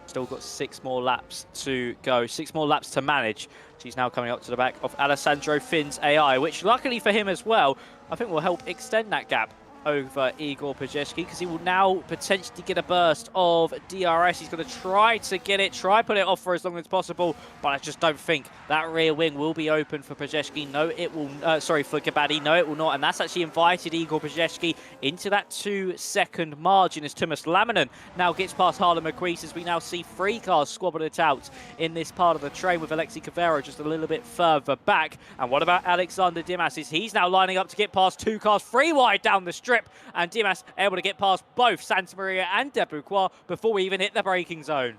Still got 6 more laps to go, 6 more laps to manage. He's now coming up to the back of Alessandro Finn's AI, which luckily for him as well, I think will help extend that gap over Igor Przeszki, because he will now potentially get a burst of DRS. He's going to try to get it, put it off for as long as possible, but I just don't think that rear wing will be open for Przeszki. No, it will, for Gobadi. No, it will not, and that's actually invited Igor Przeszki into that 2-second margin as Thomas Laminen now gets past Harlan McQueese, as we now see 3 cars squabbling it out in this part of the train, with Alexi Cavero just a little bit further back. And what about Alexander Dimas? He's now lining up to get past 2 cars 3 wide down the strip, and Dimas able to get past both Santa Maria and Debuquan before we even hit the braking zone.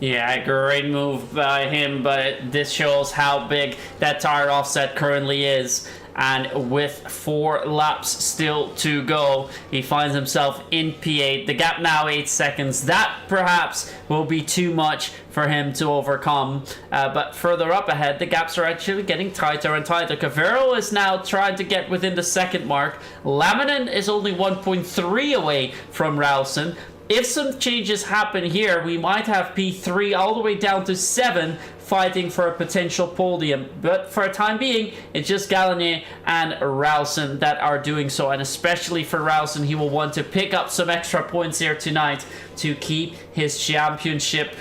Yeah, great move by him, but this shows how big that tire offset currently is. And with 4 laps still to go, he finds himself in P8. The gap now 8 seconds. That perhaps will be too much for him to overcome. But further up ahead, the gaps are actually getting tighter and tighter. Cavero is now trying to get within the 2nd mark. Laminen is only 1.3 away from Ralston. If some changes happen here, we might have P3 all the way down to 7 fighting for a potential podium. But for a time being, it's just Gallonay and Ralston that are doing so. And especially for Ralston, he will want to pick up some extra points here tonight to keep his championship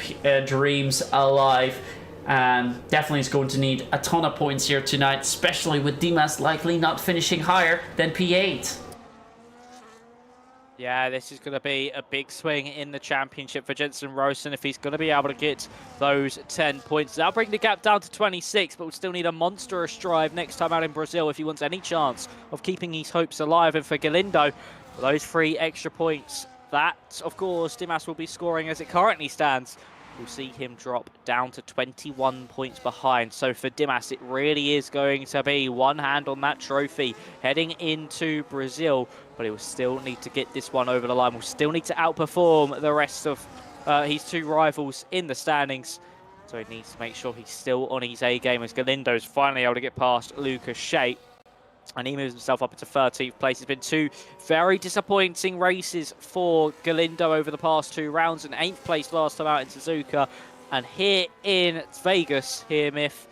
dreams alive. Definitely is going to need a ton of points here tonight, especially with Dimas likely not finishing higher than P8. Yeah, this is going to be a big swing in the championship for Jensen Ralston if he's going to be able to get those 10 points. That'll bring the gap down to 26, but we'll still need a monstrous drive next time out in Brazil if he wants any chance of keeping his hopes alive. And for Galindo, those 3 extra points, that, of course, Dimas will be scoring as it currently stands. We'll see him drop down to 21 points behind. So for Dimas, it really is going to be one hand on that trophy heading into Brazil. But he will still need to get this one over the line. Will still need to outperform the rest of his 2 rivals in the standings. So he needs to make sure he's still on his A game, as Galindo's finally able to get past Lucas Shea. And he moves himself up into 13th place. It's been 2 very disappointing races for Galindo over the past 2 rounds. And 8th place last time out in Suzuka. And here in Vegas, here, Myth,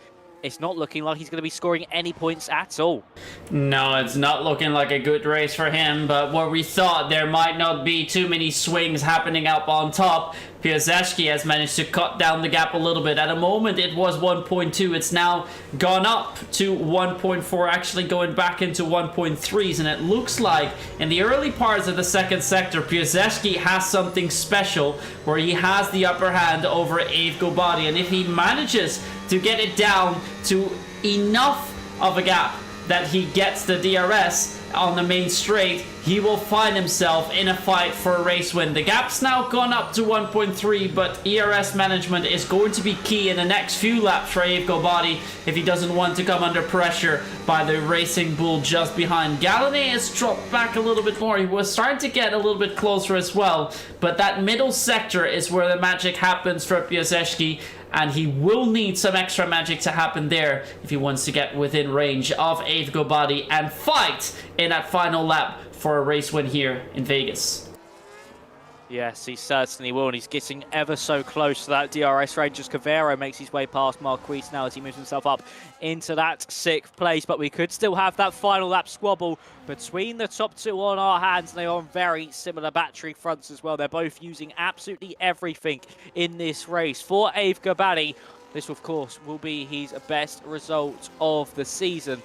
it's not looking like he's going to be scoring any points at all. No, it's not looking like a good race for him, but where we thought there might not be too many swings happening up on top, PSGL has managed to cut down the gap a little bit. At the moment it was 1.2, it's now gone up to 1.4, actually going back into 1.3s, and it looks like in the early parts of the second sector, PSGL has something special where he has the upper hand over Ave Gobadi, and if he manages to get it down to enough of a gap that he gets the DRS on the main straight, he will find himself in a fight for a race win. The gap's now gone up to 1.3, but ERS management is going to be key in the next few laps for Ave Gobadi if he doesn't want to come under pressure by the Racing Bull just behind. Gallané has dropped back a little bit more. He was starting to get a little bit closer as well, but that middle sector is where the magic happens for Piasecki, and he will need some extra magic to happen there if he wants to get within range of Ave Gobadi and fight in that final lap for a race win here in Vegas. Yes, he certainly will, and he's getting ever so close to that DRS range as Cavero makes his way past Marquise now as he moves himself up into that 6th place. But we could still have that final lap squabble between the top two on our hands. They are on very similar battery fronts as well. They're both using absolutely everything in this race. For Ave Gobadi, this of course will be his best result of the season.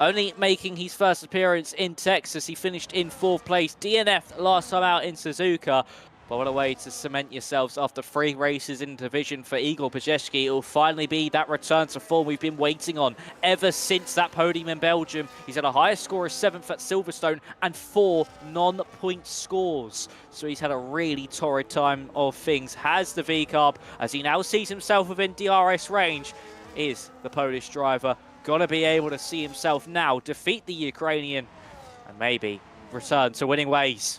Only making his first appearance in Texas, he finished in 4th place. DNF last time out in Suzuka. But what a way to cement yourselves after 3 races in division for Igor Pajewski. It will finally be that return to form we've been waiting on ever since that podium in Belgium. He's had a higher score as 7th at Silverstone and 4 non-point scores. So he's had a really torrid time of things. Has the V-Carb, as he now sees himself within DRS range, is the Polish driver gonna be able to see himself now defeat the Ukrainian and maybe return to winning ways.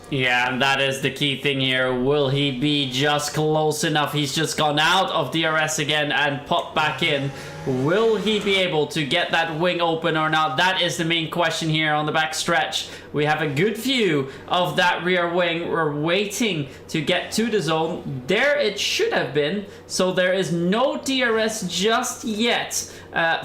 Yeah, and that is the key thing here. Will he be just close enough? He's just gone out of DRS again and popped back in. Will he be able to get that wing open or not? That is the main question here on the back stretch. We have a good view of that rear wing. We're waiting to get to the zone. There it should have been. So there is no DRS just yet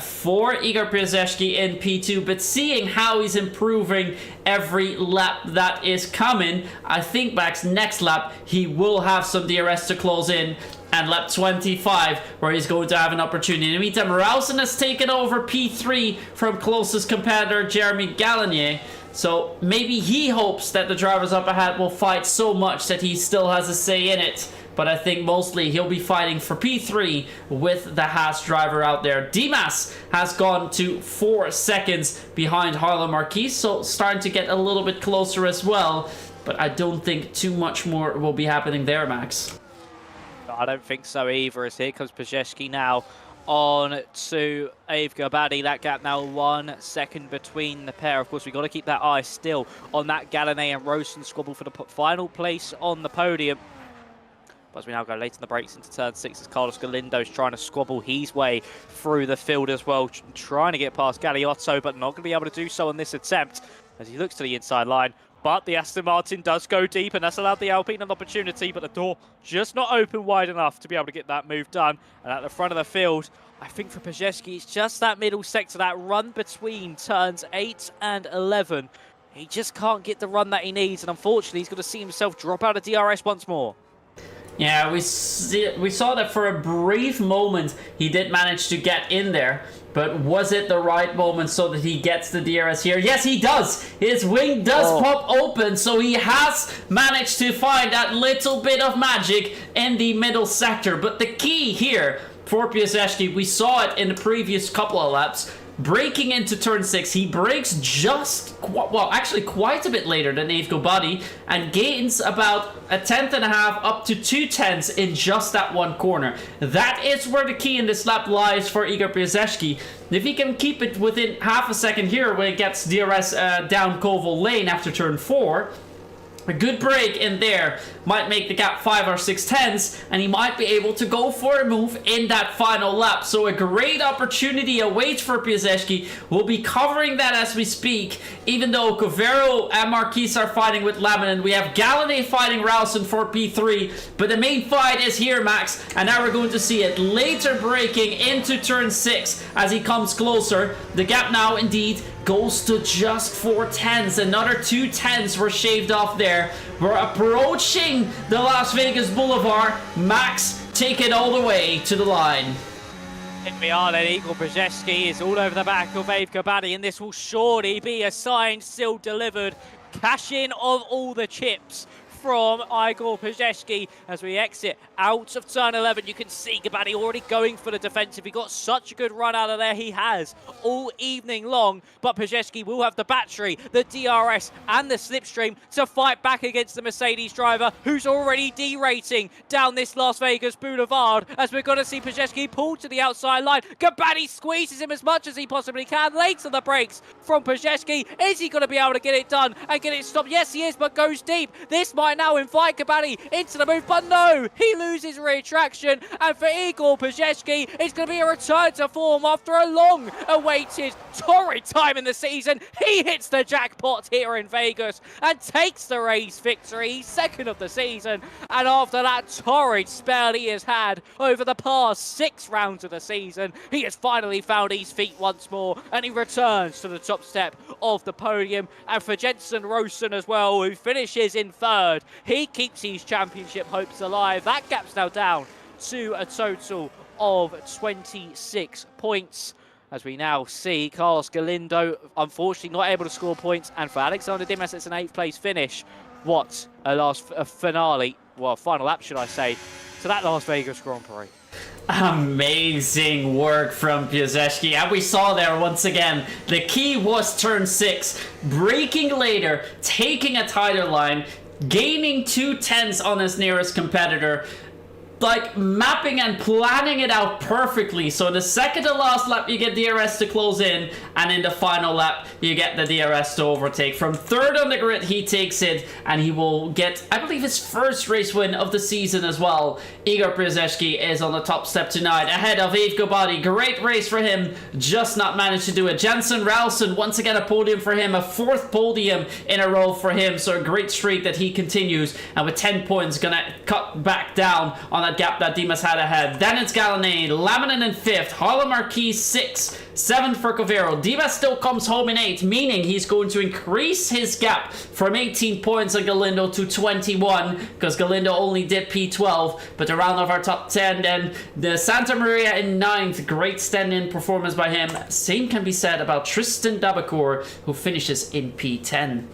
for Igor Piasecki in P2. But seeing how he's improving every lap that is coming, I think Max next lap he will have some DRS to close in. And lap 25, where he's going to have an opportunity. In the meantime, Rausen has taken over P3 from closest competitor Jeremy Gallané. So maybe he hopes that the drivers up ahead will fight so much that he still has a say in it. But I think mostly he'll be fighting for P3 with the Haas driver out there. Dimas has gone to 4 seconds behind Harlan Marquis, so starting to get a little bit closer as well. But I don't think too much more will be happening there, Max. I don't think so either, as here comes Pajewski now on to Ave Gobadi. That gap now 1 second between the pair. Of course, we've got to keep that eye still on that Gallané and Rosen squabble for the final place on the podium. But as we now go late in the brakes into turn 6, as Carlos Galindo's trying to squabble his way through the field as well, trying to get past Galiotto, but not going to be able to do so on this attempt as he looks to the inside line. But the Aston Martin does go deep, and that's allowed the Alpine an opportunity, but the door just not open wide enough to be able to get that move done. And at the front of the field, I think for Pajewski, it's just that middle sector, that run between turns 8 and 11. He just can't get the run that he needs, and unfortunately, he's got to see himself drop out of DRS once more. Yeah, we saw that for a brief moment, he did manage to get in there. But was it the right moment so that he gets the DRS here? Yes, he does. His wing does pop open, so he has managed to find that little bit of magic in the middle sector. But the key here for Piasecki, we saw it in the previous couple of laps. Breaking into turn 6, he breaks actually quite a bit later than Ave Gobadi and gains about a 1/10 up to 2/10 in just that one corner. That is where the key in this lap lies for Igor Piasecki. If he can keep it within half a second here when it gets DRS down Koval Lane after turn 4, A good break in there might make the gap 5 or 6 tenths, and he might be able to go for a move in that final lap. So a great opportunity awaits for PSGL. We'll be covering that as we speak, even though Covero and Marquise are fighting with Laminin. We have Galladay fighting Ralston for P3, but the main fight is here, Max, and now we're going to see it later breaking into turn 6 as he comes closer. The gap now indeed goes to just 4 tenths. Another 2 tenths were shaved off there. We're approaching the Las Vegas Boulevard. Max, take it all the way to the line. Here we are then. Igor Brzezinski is all over the back of Abe Kabaddi, and this will surely be a signed, sealed, delivered cash in of all the chips from Igor Brzezinski as we exit out of turn 11. You can see Kabaddi already going for the defensive. He got such a good run out of there. He has all evening long, but Brzezinski will have the battery, the DRS and the slipstream to fight back against the Mercedes driver who's already derating down this Las Vegas Boulevard as we're going to see Brzezinski pull to the outside line. Kabaddi squeezes him as much as he possibly can. Late on the brakes from Brzezinski. Is he going to be able to get it done and get it stopped? Yes, he is, but goes deep. This might now invite Kabaddi into the move, but no, he loses retraction, and for Igor Brzezinski, it's going to be a return to form after a long-awaited, torrid time in the season. He hits the jackpot here in Vegas and takes the race victory. He's second of the season, and after that torrid spell he has had over the past 6 rounds of the season, he has finally found his feet once more, and he returns to the top step of the podium. And for Jensen Rosen as well, who finishes in 3rd, he keeps his championship hopes alive. That gap's now down to a total of 26 points. As we now see Carlos Galindo unfortunately not able to score points, and for Alexander Dimas it's an 8th place finish. What a finale, well, final lap should I say, to that Las Vegas Grand Prix. Amazing work from Piasecki, and we saw there once again, the key was turn 6, braking later, taking a tighter line, gaining 2 tenths on his nearest competitor, like mapping and planning it out perfectly. So the second to last lap you get DRS to close in, and in the final lap you get the DRS to overtake. From 3rd on the grid he takes it, and he will get, I believe, his first race win of the season as well. Igor Brzezinski is on the top step tonight ahead of Yves Gobadi. Great race for him, just not managed to do it. Jensen Ralston, once again a podium for him, a 4th podium in a row for him, so a great streak that he continues, and with 10 points gonna cut back down on that gap that Dimas had ahead. Then it's Galladay, Laminin in 5th, Harlem Marquis 6th, 7th for Covero. Dimas still comes home in 8th, meaning he's going to increase his gap from 18 points on Galindo to 21, because Galindo only did P12, but to round off our top 10, then the Santa Maria in 9th, great stand-in performance by him. Same can be said about Tristan Dabacour, who finishes in P10.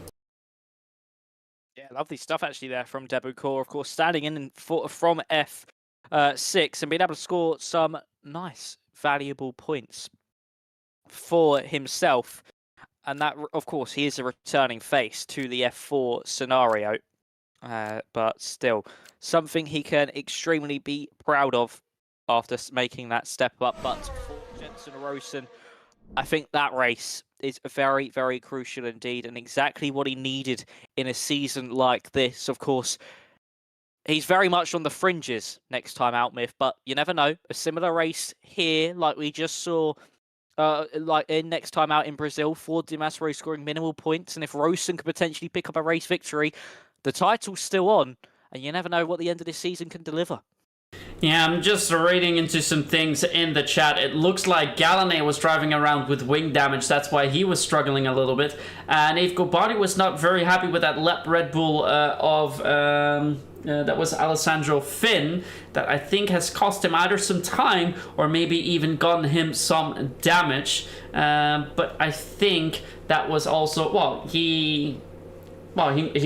Yeah, lovely stuff actually there from Dabacour, of course, standing in from F6 and being able to score some nice, valuable points for himself. And that, of course, he is a returning face to the F4 scenario. But still, something he can extremely be proud of after making that step up. But for Jensen Rosen, I think that race is very, very crucial indeed, and exactly what he needed in a season like this. Of course, he's very much on the fringes next time out, Myth, but you never know. A similar race here, like we just saw, like in next time out in Brazil, for Dimas Rowe scoring minimal points, and if Rosen could potentially pick up a race victory, the title's still on, and you never know what the end of this season can deliver. Yeah, I'm just reading into some things in the chat. It looks like Galladay was driving around with wing damage. That's why he was struggling a little bit. And Yves Gobadi was not very happy with that lap Red Bull that was Alessandro Finn, that I think has cost him either some time or maybe even gotten him some damage. But I think that was also, well, he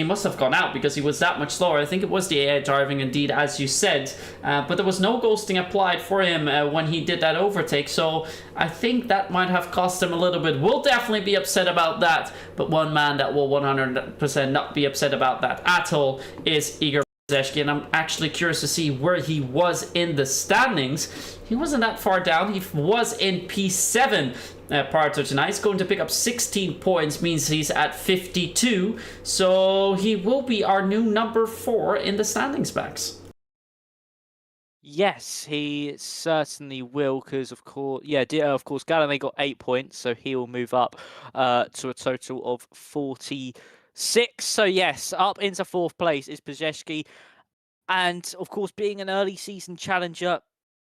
must have gone out because he was that much slower. I think it was the AI driving indeed, as you said. But there was no ghosting applied for him when he did that overtake. So I think that might have cost him a little bit. We'll definitely be upset about that. But one man that will 100% not be upset about that at all is Igor Zeshki, and I'm actually curious to see where he was in the standings. He wasn't that far down. He was in P7 prior to tonight. He's going to pick up 16 points, means he's at 52. So he will be our new number 4 in the standings, Max. Yes, he certainly will, because of course, Galane got 8 points, so he will move up to a total of 46. So yes, up into 4th place is Pazeshki. And of course, being an early season challenger,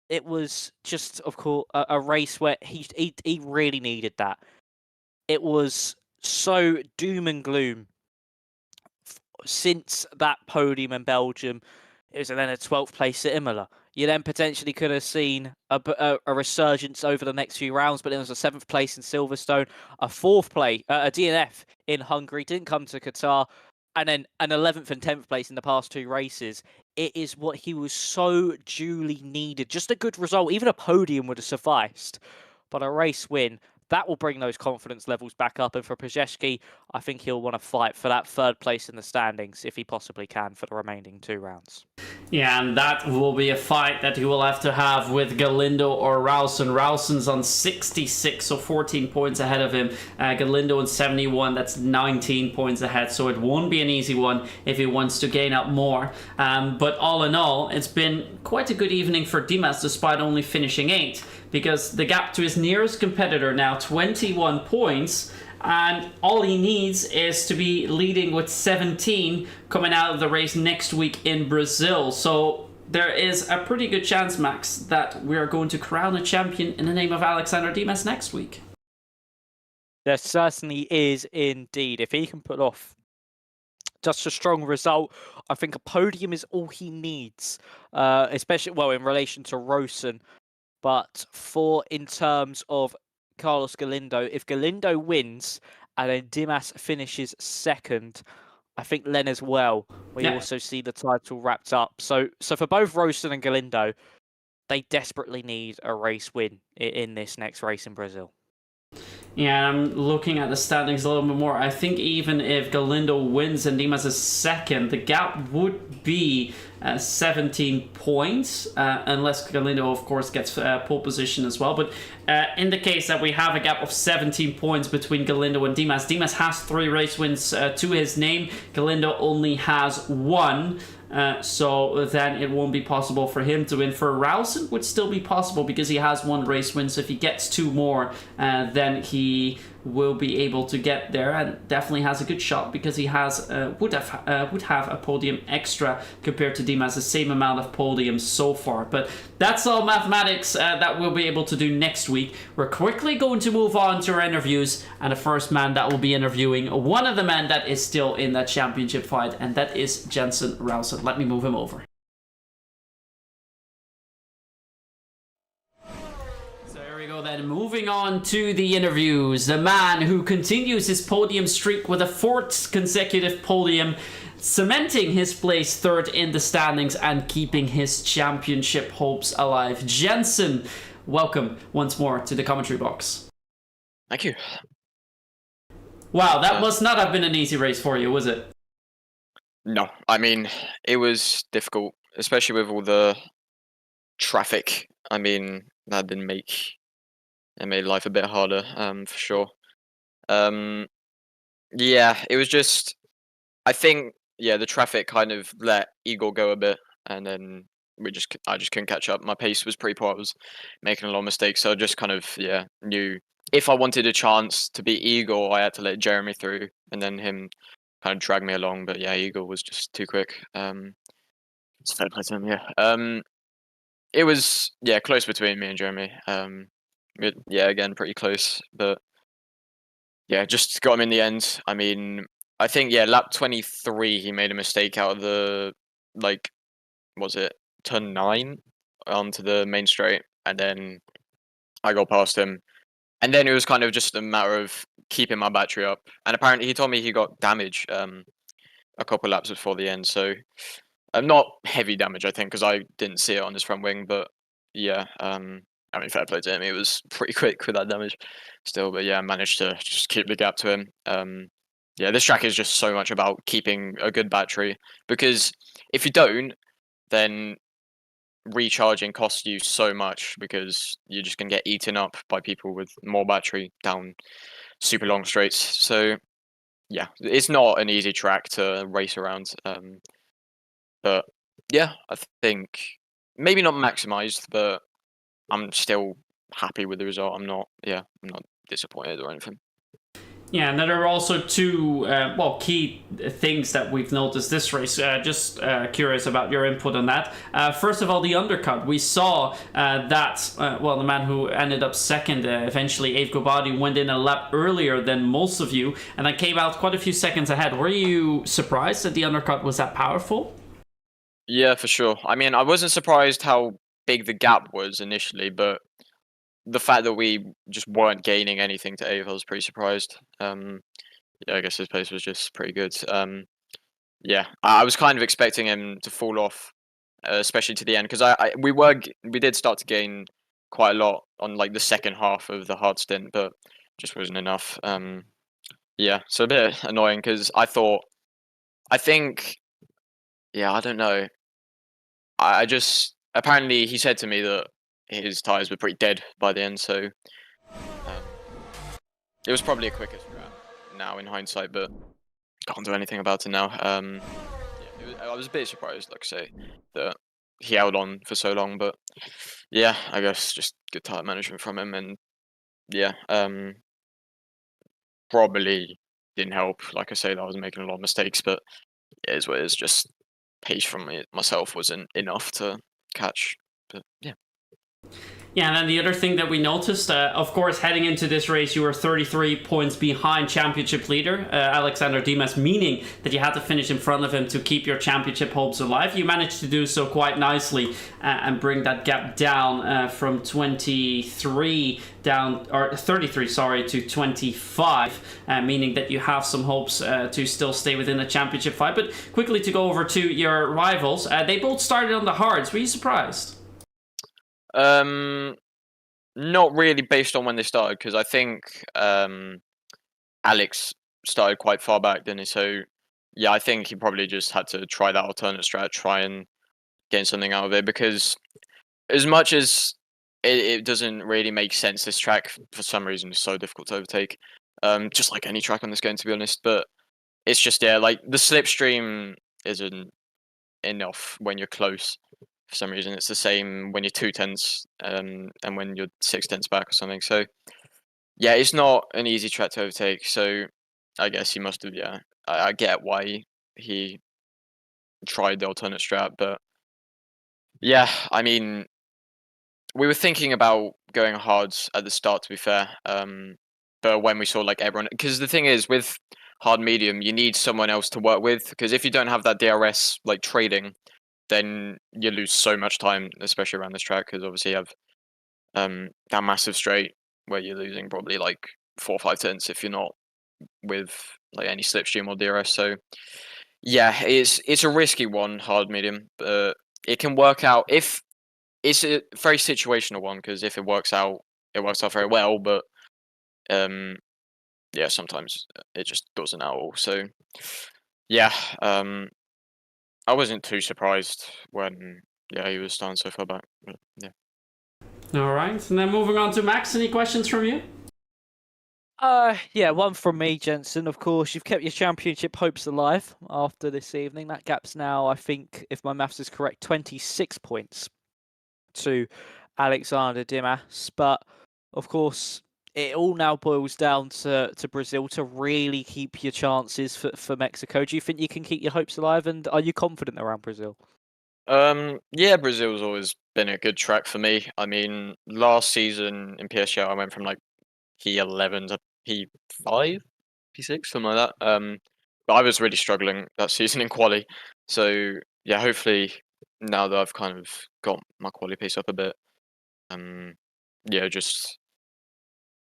it was just, of course, a race where he really needed that. It was so doom and gloom since that podium in Belgium. It was then a 12th place at Imola. You then potentially could have seen a resurgence over the next few rounds, but it was a 7th place in Silverstone, a 4th place, a DNF in Hungary, didn't come to Qatar, and then an 11th and 10th place in the past 2 races. It is what he was so duly needed. Just a good result, even a podium would have sufficed. But a race win, that will bring those confidence levels back up. And for Pazeshki, I think he'll want to fight for that 3rd place in the standings, if he possibly can, for the remaining 2 rounds. Yeah, and that will be a fight that he will have with Galindo or Rowson. Rowson's on 66, so 14 points ahead of him. Galindo on 71, that's 19 points ahead, so it won't be an easy one if he wants to gain up more. But all in all, it's been quite a good evening for Dimas, despite only finishing 8th, because the gap to his nearest competitor now 21 points, and all he needs is to be leading with 17 coming out of the race next week in Brazil. So there is a pretty good chance, Max, that we are going to crown a champion in the name of Alexander Dimas next week. There certainly is indeed. If he can put off just a strong result, I think a podium is all he needs, especially, well, in relation to Rowson. But in terms of Carlos Galindo, if Galindo wins and then Dimas finishes 2nd, I think Len as well, we also see the title wrapped up. So for both Rowson and Galindo, they desperately need a race win in this next race in Brazil. Yeah, I'm looking at the standings a little bit more. I think even if Galindo wins and Dimas is 2nd, the gap would be 17 points, unless Galindo, of course, gets pole position as well. But in the case that we have a gap of 17 points between Galindo and Dimas, Dimas has 3 race wins to his name. Galindo only has 1. So then it won't be possible for him to win. For Rowson would still be possible because he has 1 race win, so if he gets 2 more, then he will be able to get there, and definitely has a good shot because he has would have a podium extra compared to Dimas, the same amount of podiums so far. But that's all mathematics that we'll be able to do next week. We're quickly going to move on to our interviews, and the first man that will be interviewing one of the men that is still in that championship fight, and that is Jensen Rowson. Let me move him over. Then moving on to the interviews, the man who continues his podium streak with a 4th consecutive podium, cementing his place 3rd in the standings and keeping his championship hopes alive. Jensen, welcome once more to the commentary box. Thank you. Wow, that must not have been an easy race for you, was it? No, I mean, it was difficult, especially with all the traffic. I mean, that didn't make... It made life a bit harder, for sure. Yeah, it was just... I think, the traffic kind of let Igor go a bit, and then I just couldn't catch up. My pace was pretty poor. I was making a lot of mistakes, so I just kind of, knew if I wanted a chance to beat Igor, I had to let Jeremy through, and then him kind of drag me along. But yeah, Igor was just too quick. It's fair play to him, It was, close between me and Jeremy. Again, pretty close, but just got him in the end. I mean, I think lap 23 he made a mistake out of the turn 9 onto the main straight, and then I got past him, and then it was kind of just a matter of keeping my battery up. And apparently he told me he got damage a couple laps before the end, so not heavy damage, I think, because I didn't see it on his front wing, but I mean, fair play to him. He was pretty quick with that damage still, but I managed to just keep the gap to him. yeah, this track is just so much about keeping a good battery, because if you don't, then recharging costs you so much because you're just gonna get eaten up by people with more battery down super long straights. So yeah, it's not an easy track to race around. But yeah, I think maybe not maximized, but I'm still happy with the result. I'm not disappointed or anything. Yeah, and there are also two key things that we've noticed this race. Just curious about your input on that. First of all, the undercut. We saw the man who ended up second, eventually Abe Gobadi, went in a lap earlier than most of you, and then came out quite a few seconds ahead. Were you surprised that the undercut was that powerful? Yeah, for sure. I mean, I wasn't surprised how big the gap was initially, but the fact that we just weren't gaining anything to Ava, I was pretty surprised. Yeah, I guess his pace was just pretty good. Yeah, I was kind of expecting him to fall off, especially to the end, because we did start to gain quite a lot on like the second half of the hard stint, but just wasn't enough. Yeah, so a bit annoying because I think, yeah, I don't know. I just apparently he said to me that his tires were pretty dead by the end, so it was probably a quicker strat now in hindsight, but can't do anything about it now. I was a bit surprised, like I say, that he held on for so long, but yeah, I guess just good tire management from him, and yeah, probably didn't help. Like I say, that I was making a lot of mistakes, but it is what it is. Just pace from myself wasn't enough to catch, but yeah. Yeah, and then the other thing that we noticed, of course, heading into this race, you were 33 points behind championship leader Alexander Dimas, meaning that you had to finish in front of him to keep your championship hopes alive. You managed to do so quite nicely and bring that gap down from 33 to 25, meaning that you have some hopes to still stay within the championship fight. But quickly to go over to your rivals, they both started on the hards. Were you surprised? Not really based on when they started, because I think Alex started quite far back, didn't he? So yeah, I think he probably just had to try that alternate strat, try and get something out of it, because as much as it doesn't really make sense, this track for some reason is so difficult to overtake. Just like any track on this game, to be honest. But it's just, yeah, like the slipstream isn't enough when you're close. For some reason, it's the same when you're 2/10 and when you're 6/10 back or something. So yeah, it's not an easy track to overtake. So I guess he must have. Yeah, I get why he tried the alternate strat, but yeah, I mean, we were thinking about going hards at the start, to be fair. But when we saw like everyone, because the thing is with hard medium, you need someone else to work with. Because if you don't have that DRS like trading, then you lose so much time, especially around this track, because obviously you have that massive straight where you're losing probably like 4 or 5 tenths if you're not with like any slipstream or DRS. So yeah, it's a risky one, hard medium, but it can work out if it's a very situational one, because if it works out very well, but yeah, sometimes it just doesn't at all. So yeah, I wasn't too surprised when he was starting so far back. But, yeah. All right, and then moving on to Max. Any questions from you? Yeah, one from me, Jensen. Of course, you've kept your championship hopes alive after this evening. That gap's now, I think, if my maths is correct, 26 points to Alexander Dimas. But of course, it all now boils down to Brazil to really keep your chances for Mexico. Do you think you can keep your hopes alive, and are you confident around Brazil? Yeah, Brazil's always been a good track for me. I mean, last season in PSGL, I went from like P11 to P5, P6, something like that. But I was really struggling that season in quali. So yeah, hopefully now that I've kind of got my quali pace up a bit, yeah, just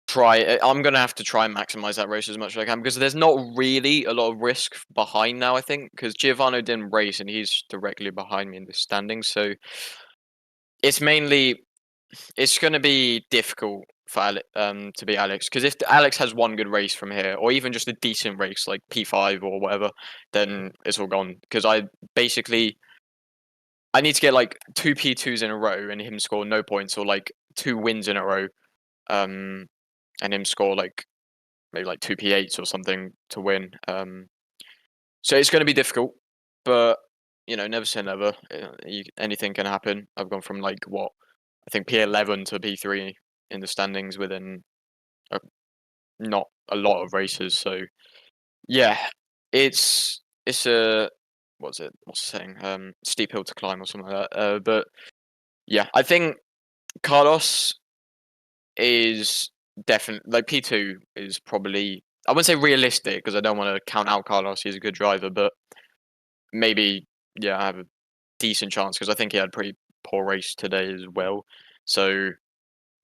try. I'm gonna have to try and maximize that race as much as I can, because there's not really a lot of risk behind now. I think because Giovanni didn't race and he's directly behind me in the standings, so it's going to be difficult for to beat Alex. Because if Alex has one good race from here, or even just a decent race like P5 or whatever, then it's all gone. Because I need to get like 2 P2s in a row and him score no points, or like 2 wins in a row, and him score like maybe like 2 P8s or something to win. So it's going to be difficult, but never say never. Anything can happen. I've gone from like what I think P11 to P3 in the standings within not a lot of races. So yeah, it's a what's the saying? Steep hill to climb or something like that. But yeah, I think Carlos is definitely like P2 is probably, I wouldn't say realistic because I don't want to count out Carlos. He's a good driver, but maybe I have a decent chance because I think he had a pretty poor race today as well. So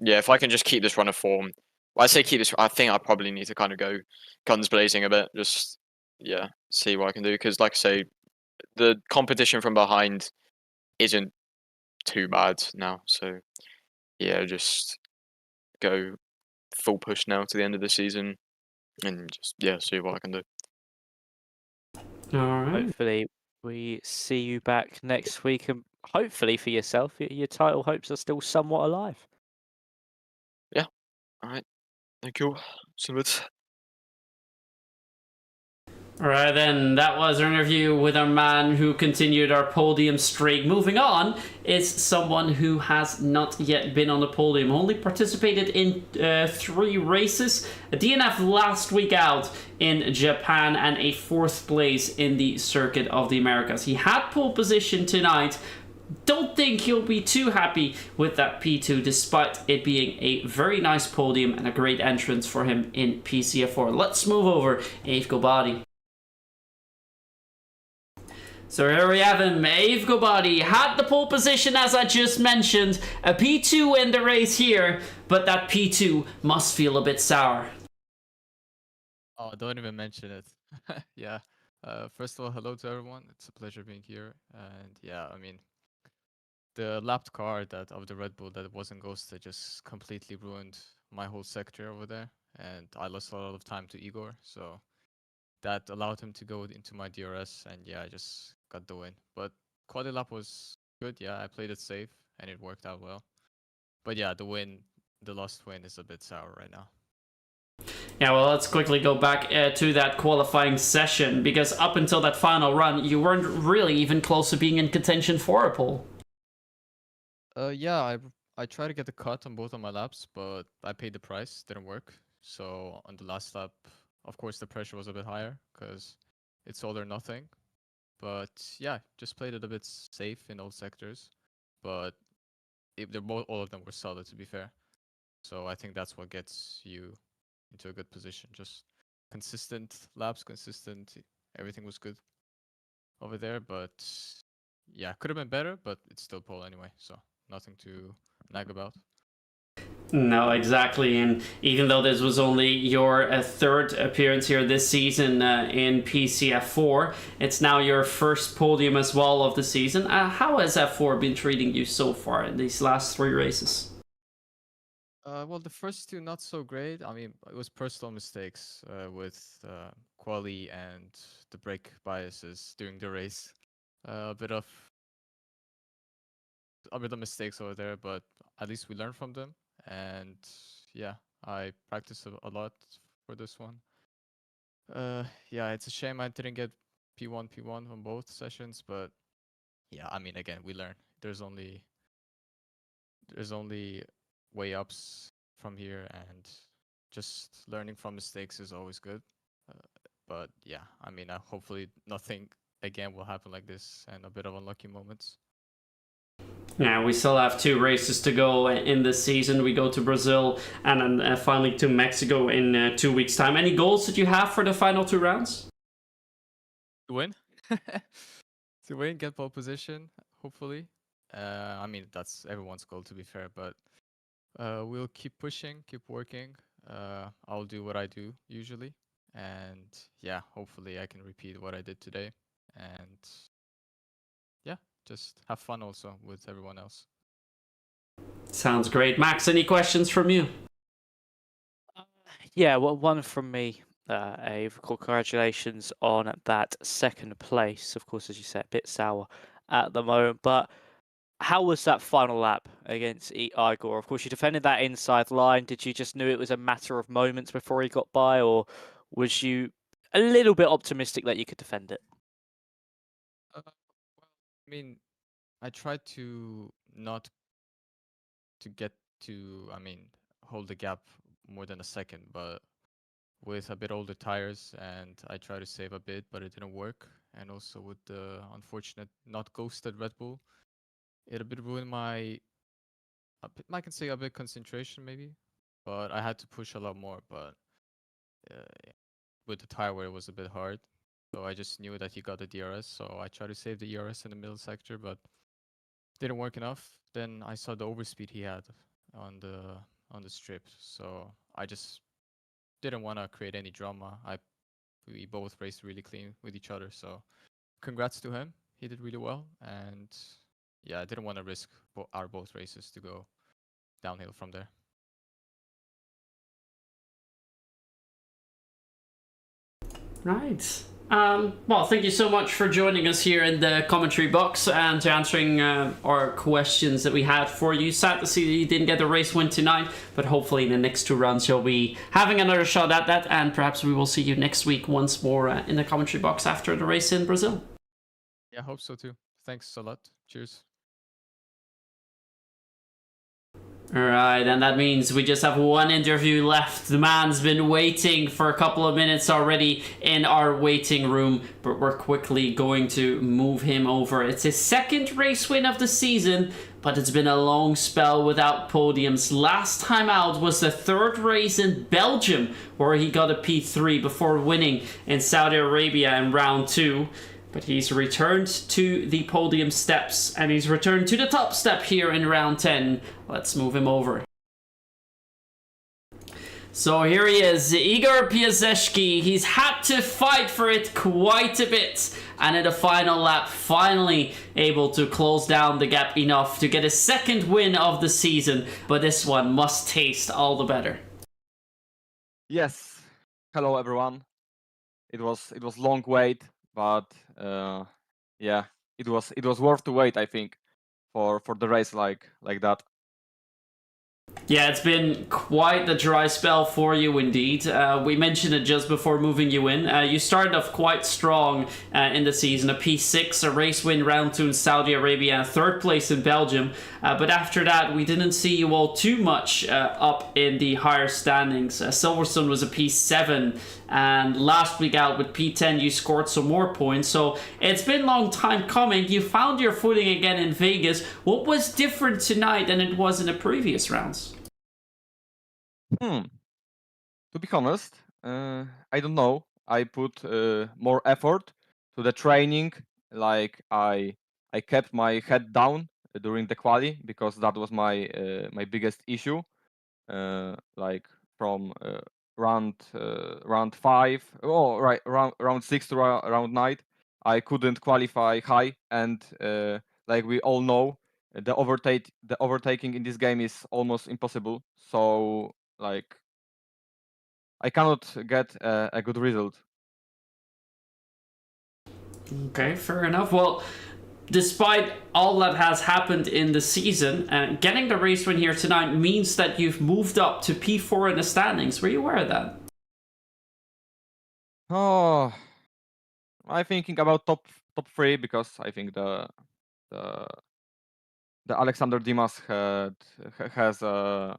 yeah, if I can just keep this run of form, I say keep this. I think I probably need to kind of go guns blazing a bit. Just see what I can do because, like I say, the competition from behind isn't too bad now. So yeah, just go full push now to the end of the season and just see what I can do. All right. Hopefully, we see you back next week, and hopefully for yourself, your title hopes are still somewhat alive. Yeah. All right. Thank you. Salute. All right, then, that was our interview with our man who continued our podium streak. Moving on is someone who has not yet been on the podium, only participated in 3 races. A DNF last week out in Japan and a 4th place in the Circuit of the Americas. He had pole position tonight. Don't think he'll be too happy with that P2 despite it being a very nice podium and a great entrance for him in PCF4. Let's move over Ave Gobadi. So here we have him, Ave Gobadi had the pole position as I just mentioned, a P2 in the race here, but that P2 must feel a bit sour. Oh, don't even mention it. Yeah. First of all, hello to everyone. It's a pleasure being here. And yeah, I mean, the lapped car of the Red Bull that wasn't ghosted just completely ruined my whole sector over there, and I lost a lot of time to Igor. So that allowed him to go into my DRS, and yeah, I just got the win. But quali lap was good. Yeah, I played it safe, and it worked out well. But yeah, the lost win is a bit sour right now. Yeah, well, let's quickly go back to that qualifying session, because up until that final run, you weren't really even close to being in contention for a pole. Yeah, I tried to get the cut on both of my laps, but I paid the price. Didn't work. So on the last lap, of course, the pressure was a bit higher because it's all or nothing. But yeah, just played it a bit safe in all sectors. But all of them were solid, to be fair. So I think that's what gets you into a good position. Just consistent laps, everything was good over there. But yeah, could have been better, but it's still pole anyway. So nothing to nag about. No, exactly. And even though this was only your 3rd appearance here this season in PCF4, it's now your first podium as well of the season. How has F4 been treating you so far in these last 3 races? Well, the first 2 not so great. I mean, it was personal mistakes with quali and the brake biases during the race. A bit of mistakes over there, but at least we learned from them. And yeah, I practiced a lot for this one. Yeah, it's a shame I didn't get P1 on both sessions, but yeah, I mean, again, we learn. There's only way ups from here, and just learning from mistakes is always good. But yeah, I mean, hopefully nothing again will happen like this and a bit of unlucky moments. Yeah, we still have 2 races to go in this season. We go to Brazil and then finally to Mexico in 2 weeks' time. Any goals that you have for the final 2 rounds? To win. To win, get pole position, hopefully. I mean, that's everyone's goal, to be fair, but we'll keep pushing, keep working. I'll do what I do usually. And yeah, hopefully I can repeat what I did today. And yeah, just have fun also with everyone else. Sounds great. Max, any questions from you? Yeah, well, one from me, Ave. Congratulations on that second place. Of course, as you said, a bit sour at the moment, but how was that final lap against Igor? Of course, you defended that inside line. Did you just knew it was a matter of moments before he got by, or was you a little bit optimistic that you could defend it? Well, I mean, I tried to not to get to, I mean, hold the gap more than a second, but with a bit older tires, and I tried to save a bit, but it didn't work. And also with the unfortunate not ghosted Red Bull, it a bit ruined my, I can say a bit concentration maybe, but I had to push a lot more. But with the tire wear, it was a bit hard. So I just knew that he got the DRS, so I tried to save the ERS in the middle sector, but didn't work enough. Then I saw the overspeed he had on the strip, so I just didn't want to create any drama. We both raced really clean with each other, so congrats to him. He did really well, and yeah, I didn't want to risk our both races to go downhill from there. Right. Well, thank you so much for joining us here in the commentary box and answering our questions that we had for you. Sad to see that you didn't get the race win tonight, but hopefully in the next 2 rounds you'll be having another shot at that, and perhaps we will see you next week once more in the commentary box after the race in Brazil. Yeah, I hope so too. Thanks a lot. Cheers. Alright, and that means we just have 1 interview left. The man's been waiting for a couple of minutes already in our waiting room, but we're quickly going to move him over. It's his 2nd race win of the season, but it's been a long spell without podiums. Last time out was the 3rd race in Belgium, where he got a P3 before winning in Saudi Arabia in round 2. But he's returned to the podium steps, and he's returned to the top step here in round 10. Let's move him over. So here he is, Igor Piasecki. He's had to fight for it quite a bit, and in the final lap, finally able to close down the gap enough to get a 2nd win of the season. But this one must taste all the better. Yes. Hello everyone. It was long wait, but yeah, it was worth to wait, I think, for the race like that. Yeah, it's been quite the dry spell for you indeed. We mentioned it just before moving you in. You started off quite strong in the season, a P6, a race win round 2 in Saudi Arabia, and 3rd place in Belgium. But after that, we didn't see you all too much up in the higher standings. Silverstone was a P7, and last week out with P10, you scored some more points. So it's been a long time coming. You found your footing again in Vegas. What was different tonight than it was in the previous rounds? To be honest, I don't know. I put more effort to the training. Like I kept my head down during the quali, because that was my biggest issue. Like from round 5, round 6 to round 9, I couldn't qualify high, and like we all know, the overtaking in this game is almost impossible. So like I cannot get a good result. Okay, fair enough. Well, despite all that has happened in the season, getting the race win here tonight means that you've moved up to P4 in the standings. Were you aware of that? Oh, I'm thinking about top 3, because I think the Alexander Dimas has a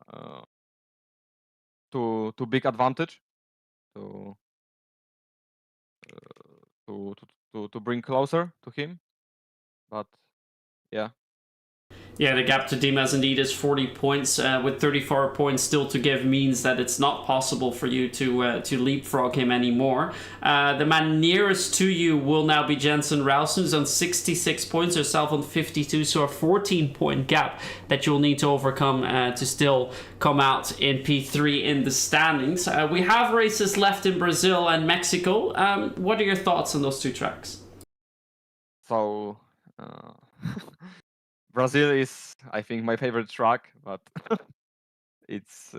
too big advantage to bring closer to him. But yeah. Yeah, the gap to Dimas indeed is 40 points. With 34 points still to give means that it's not possible for you to leapfrog him anymore. The man nearest to you will now be Jensen Rausen, who's on 66 points, herself on 52, so a 14-point gap that you'll need to overcome to still come out in P3 in the standings. We have races left in Brazil and Mexico. What are your thoughts on those 2 tracks? So Brazil is, I think, my favorite track, but it's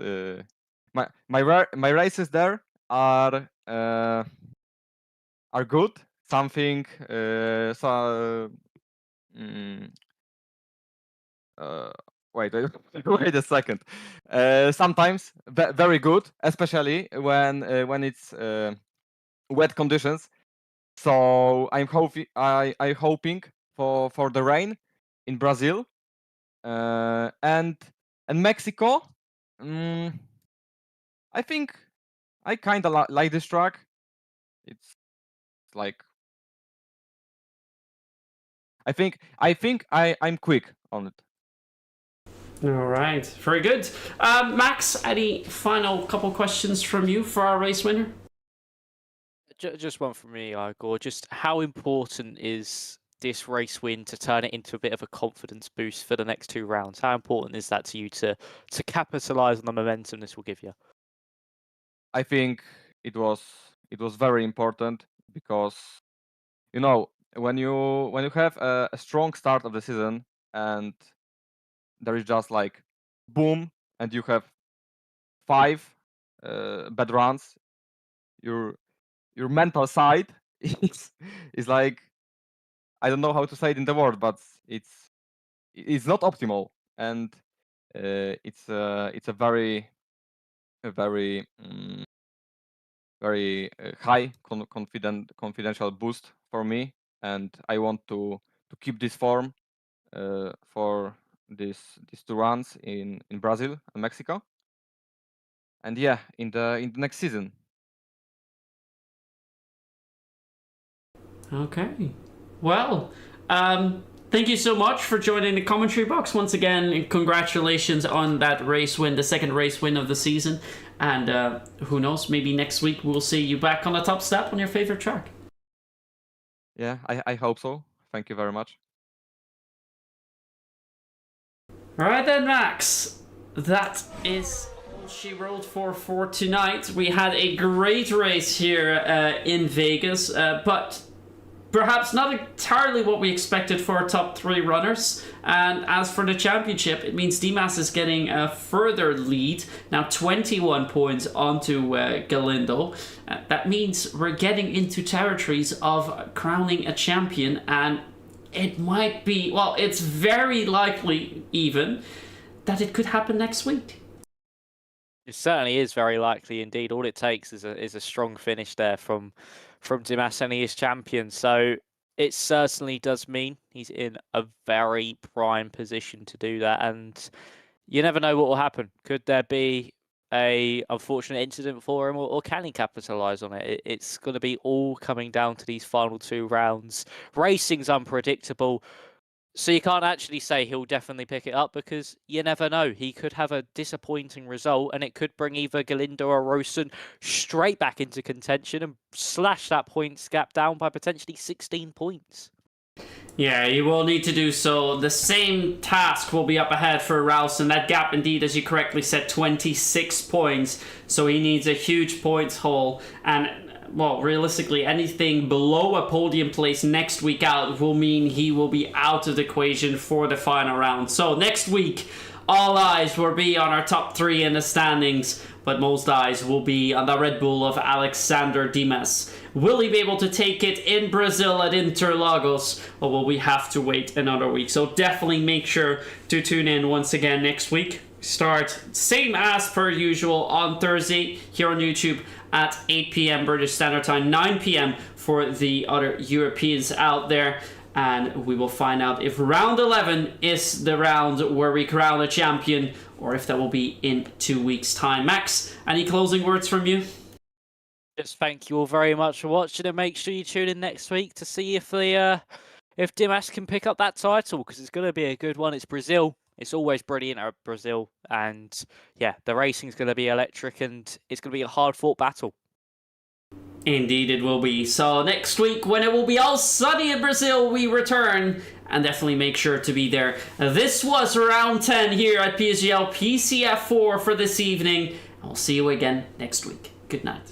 my races there are good. Something mm, wait wait a second. Sometimes very good, especially when it's wet conditions. So I'm hoping for the rain in Brazil and Mexico. I think I kind of like this track. It's like I'm quick on it. All right, very good. Max, any final couple questions from you for our race winner? Just one from me, Igor. Just how important is this race win to turn it into a bit of a confidence boost for the next 2 rounds? How important is that to you to capitalize on the momentum this will give you? I think it was very important because when you have a strong start of the season and there is just like boom and you have 5 bad runs, your mental side is like, I don't know how to say it in the word, but it's not optimal, and it's a very high confidential boost for me, and I want to keep this form for these 2 runs in Brazil and Mexico, and yeah, in the next season. Okay. Well, thank you so much for joining the commentary box once again, and congratulations on that race win, the second race win of the season. And who knows, maybe next week we'll see you back on the top step on your favorite track. Yeah, I hope so. Thank you very much. All right then, Max. That is all she wrote for tonight. We had a great race here in Vegas, but perhaps not entirely what we expected for our top 3 runners. And as for the championship, it means Dimas is getting a further lead. Now 21 points onto Galindo. That means we're getting into territories of crowning a champion, and it might be, well, it's very likely even that it could happen next week. It certainly is very likely indeed. All it takes is a strong finish there from Dimas, and he is champion. So it certainly does mean he's in a very prime position to do that. And you never know what will happen. Could there be a unfortunate incident for him, or can he capitalise on it? It's going to be all coming down to these final 2 rounds. Racing's unpredictable, so you can't actually say he'll definitely pick it up, because you never know. He could have a disappointing result, and it could bring either Galindo or Rosen straight back into contention and slash that points gap down by potentially 16 points. Yeah, he will need to do so. The same task will be up ahead for Rouse, and that gap indeed, as you correctly said, 26 points. So he needs a huge points haul, and well, realistically, anything below a podium place next week out will mean he will be out of the equation for the final round. So next week, all eyes will be on our top 3 in the standings, but most eyes will be on the Red Bull of Alexander Dimas. Will he be able to take it in Brazil at Interlagos, or will we have to wait another week? So definitely make sure to tune in once again next week. Start same as per usual on Thursday here on YouTube at 8 p.m. British Standard Time, 9 p.m. for the other Europeans out there. And we will find out if round 11 is the round where we crown a champion, or if that will be in 2 weeks' time. Max, any closing words from you? Just thank you all very much for watching, and make sure you tune in next week to see if Dimas can pick up that title, because it's going to be a good one. It's Brazil. It's always brilliant at Brazil, and yeah, the racing's going to be electric, and it's going to be a hard-fought battle. Indeed it will be. So next week, when it will be all sunny in Brazil, we return, and definitely make sure to be there. This was round 10 here at PSGL PCF4 for this evening. I'll see you again next week. Good night.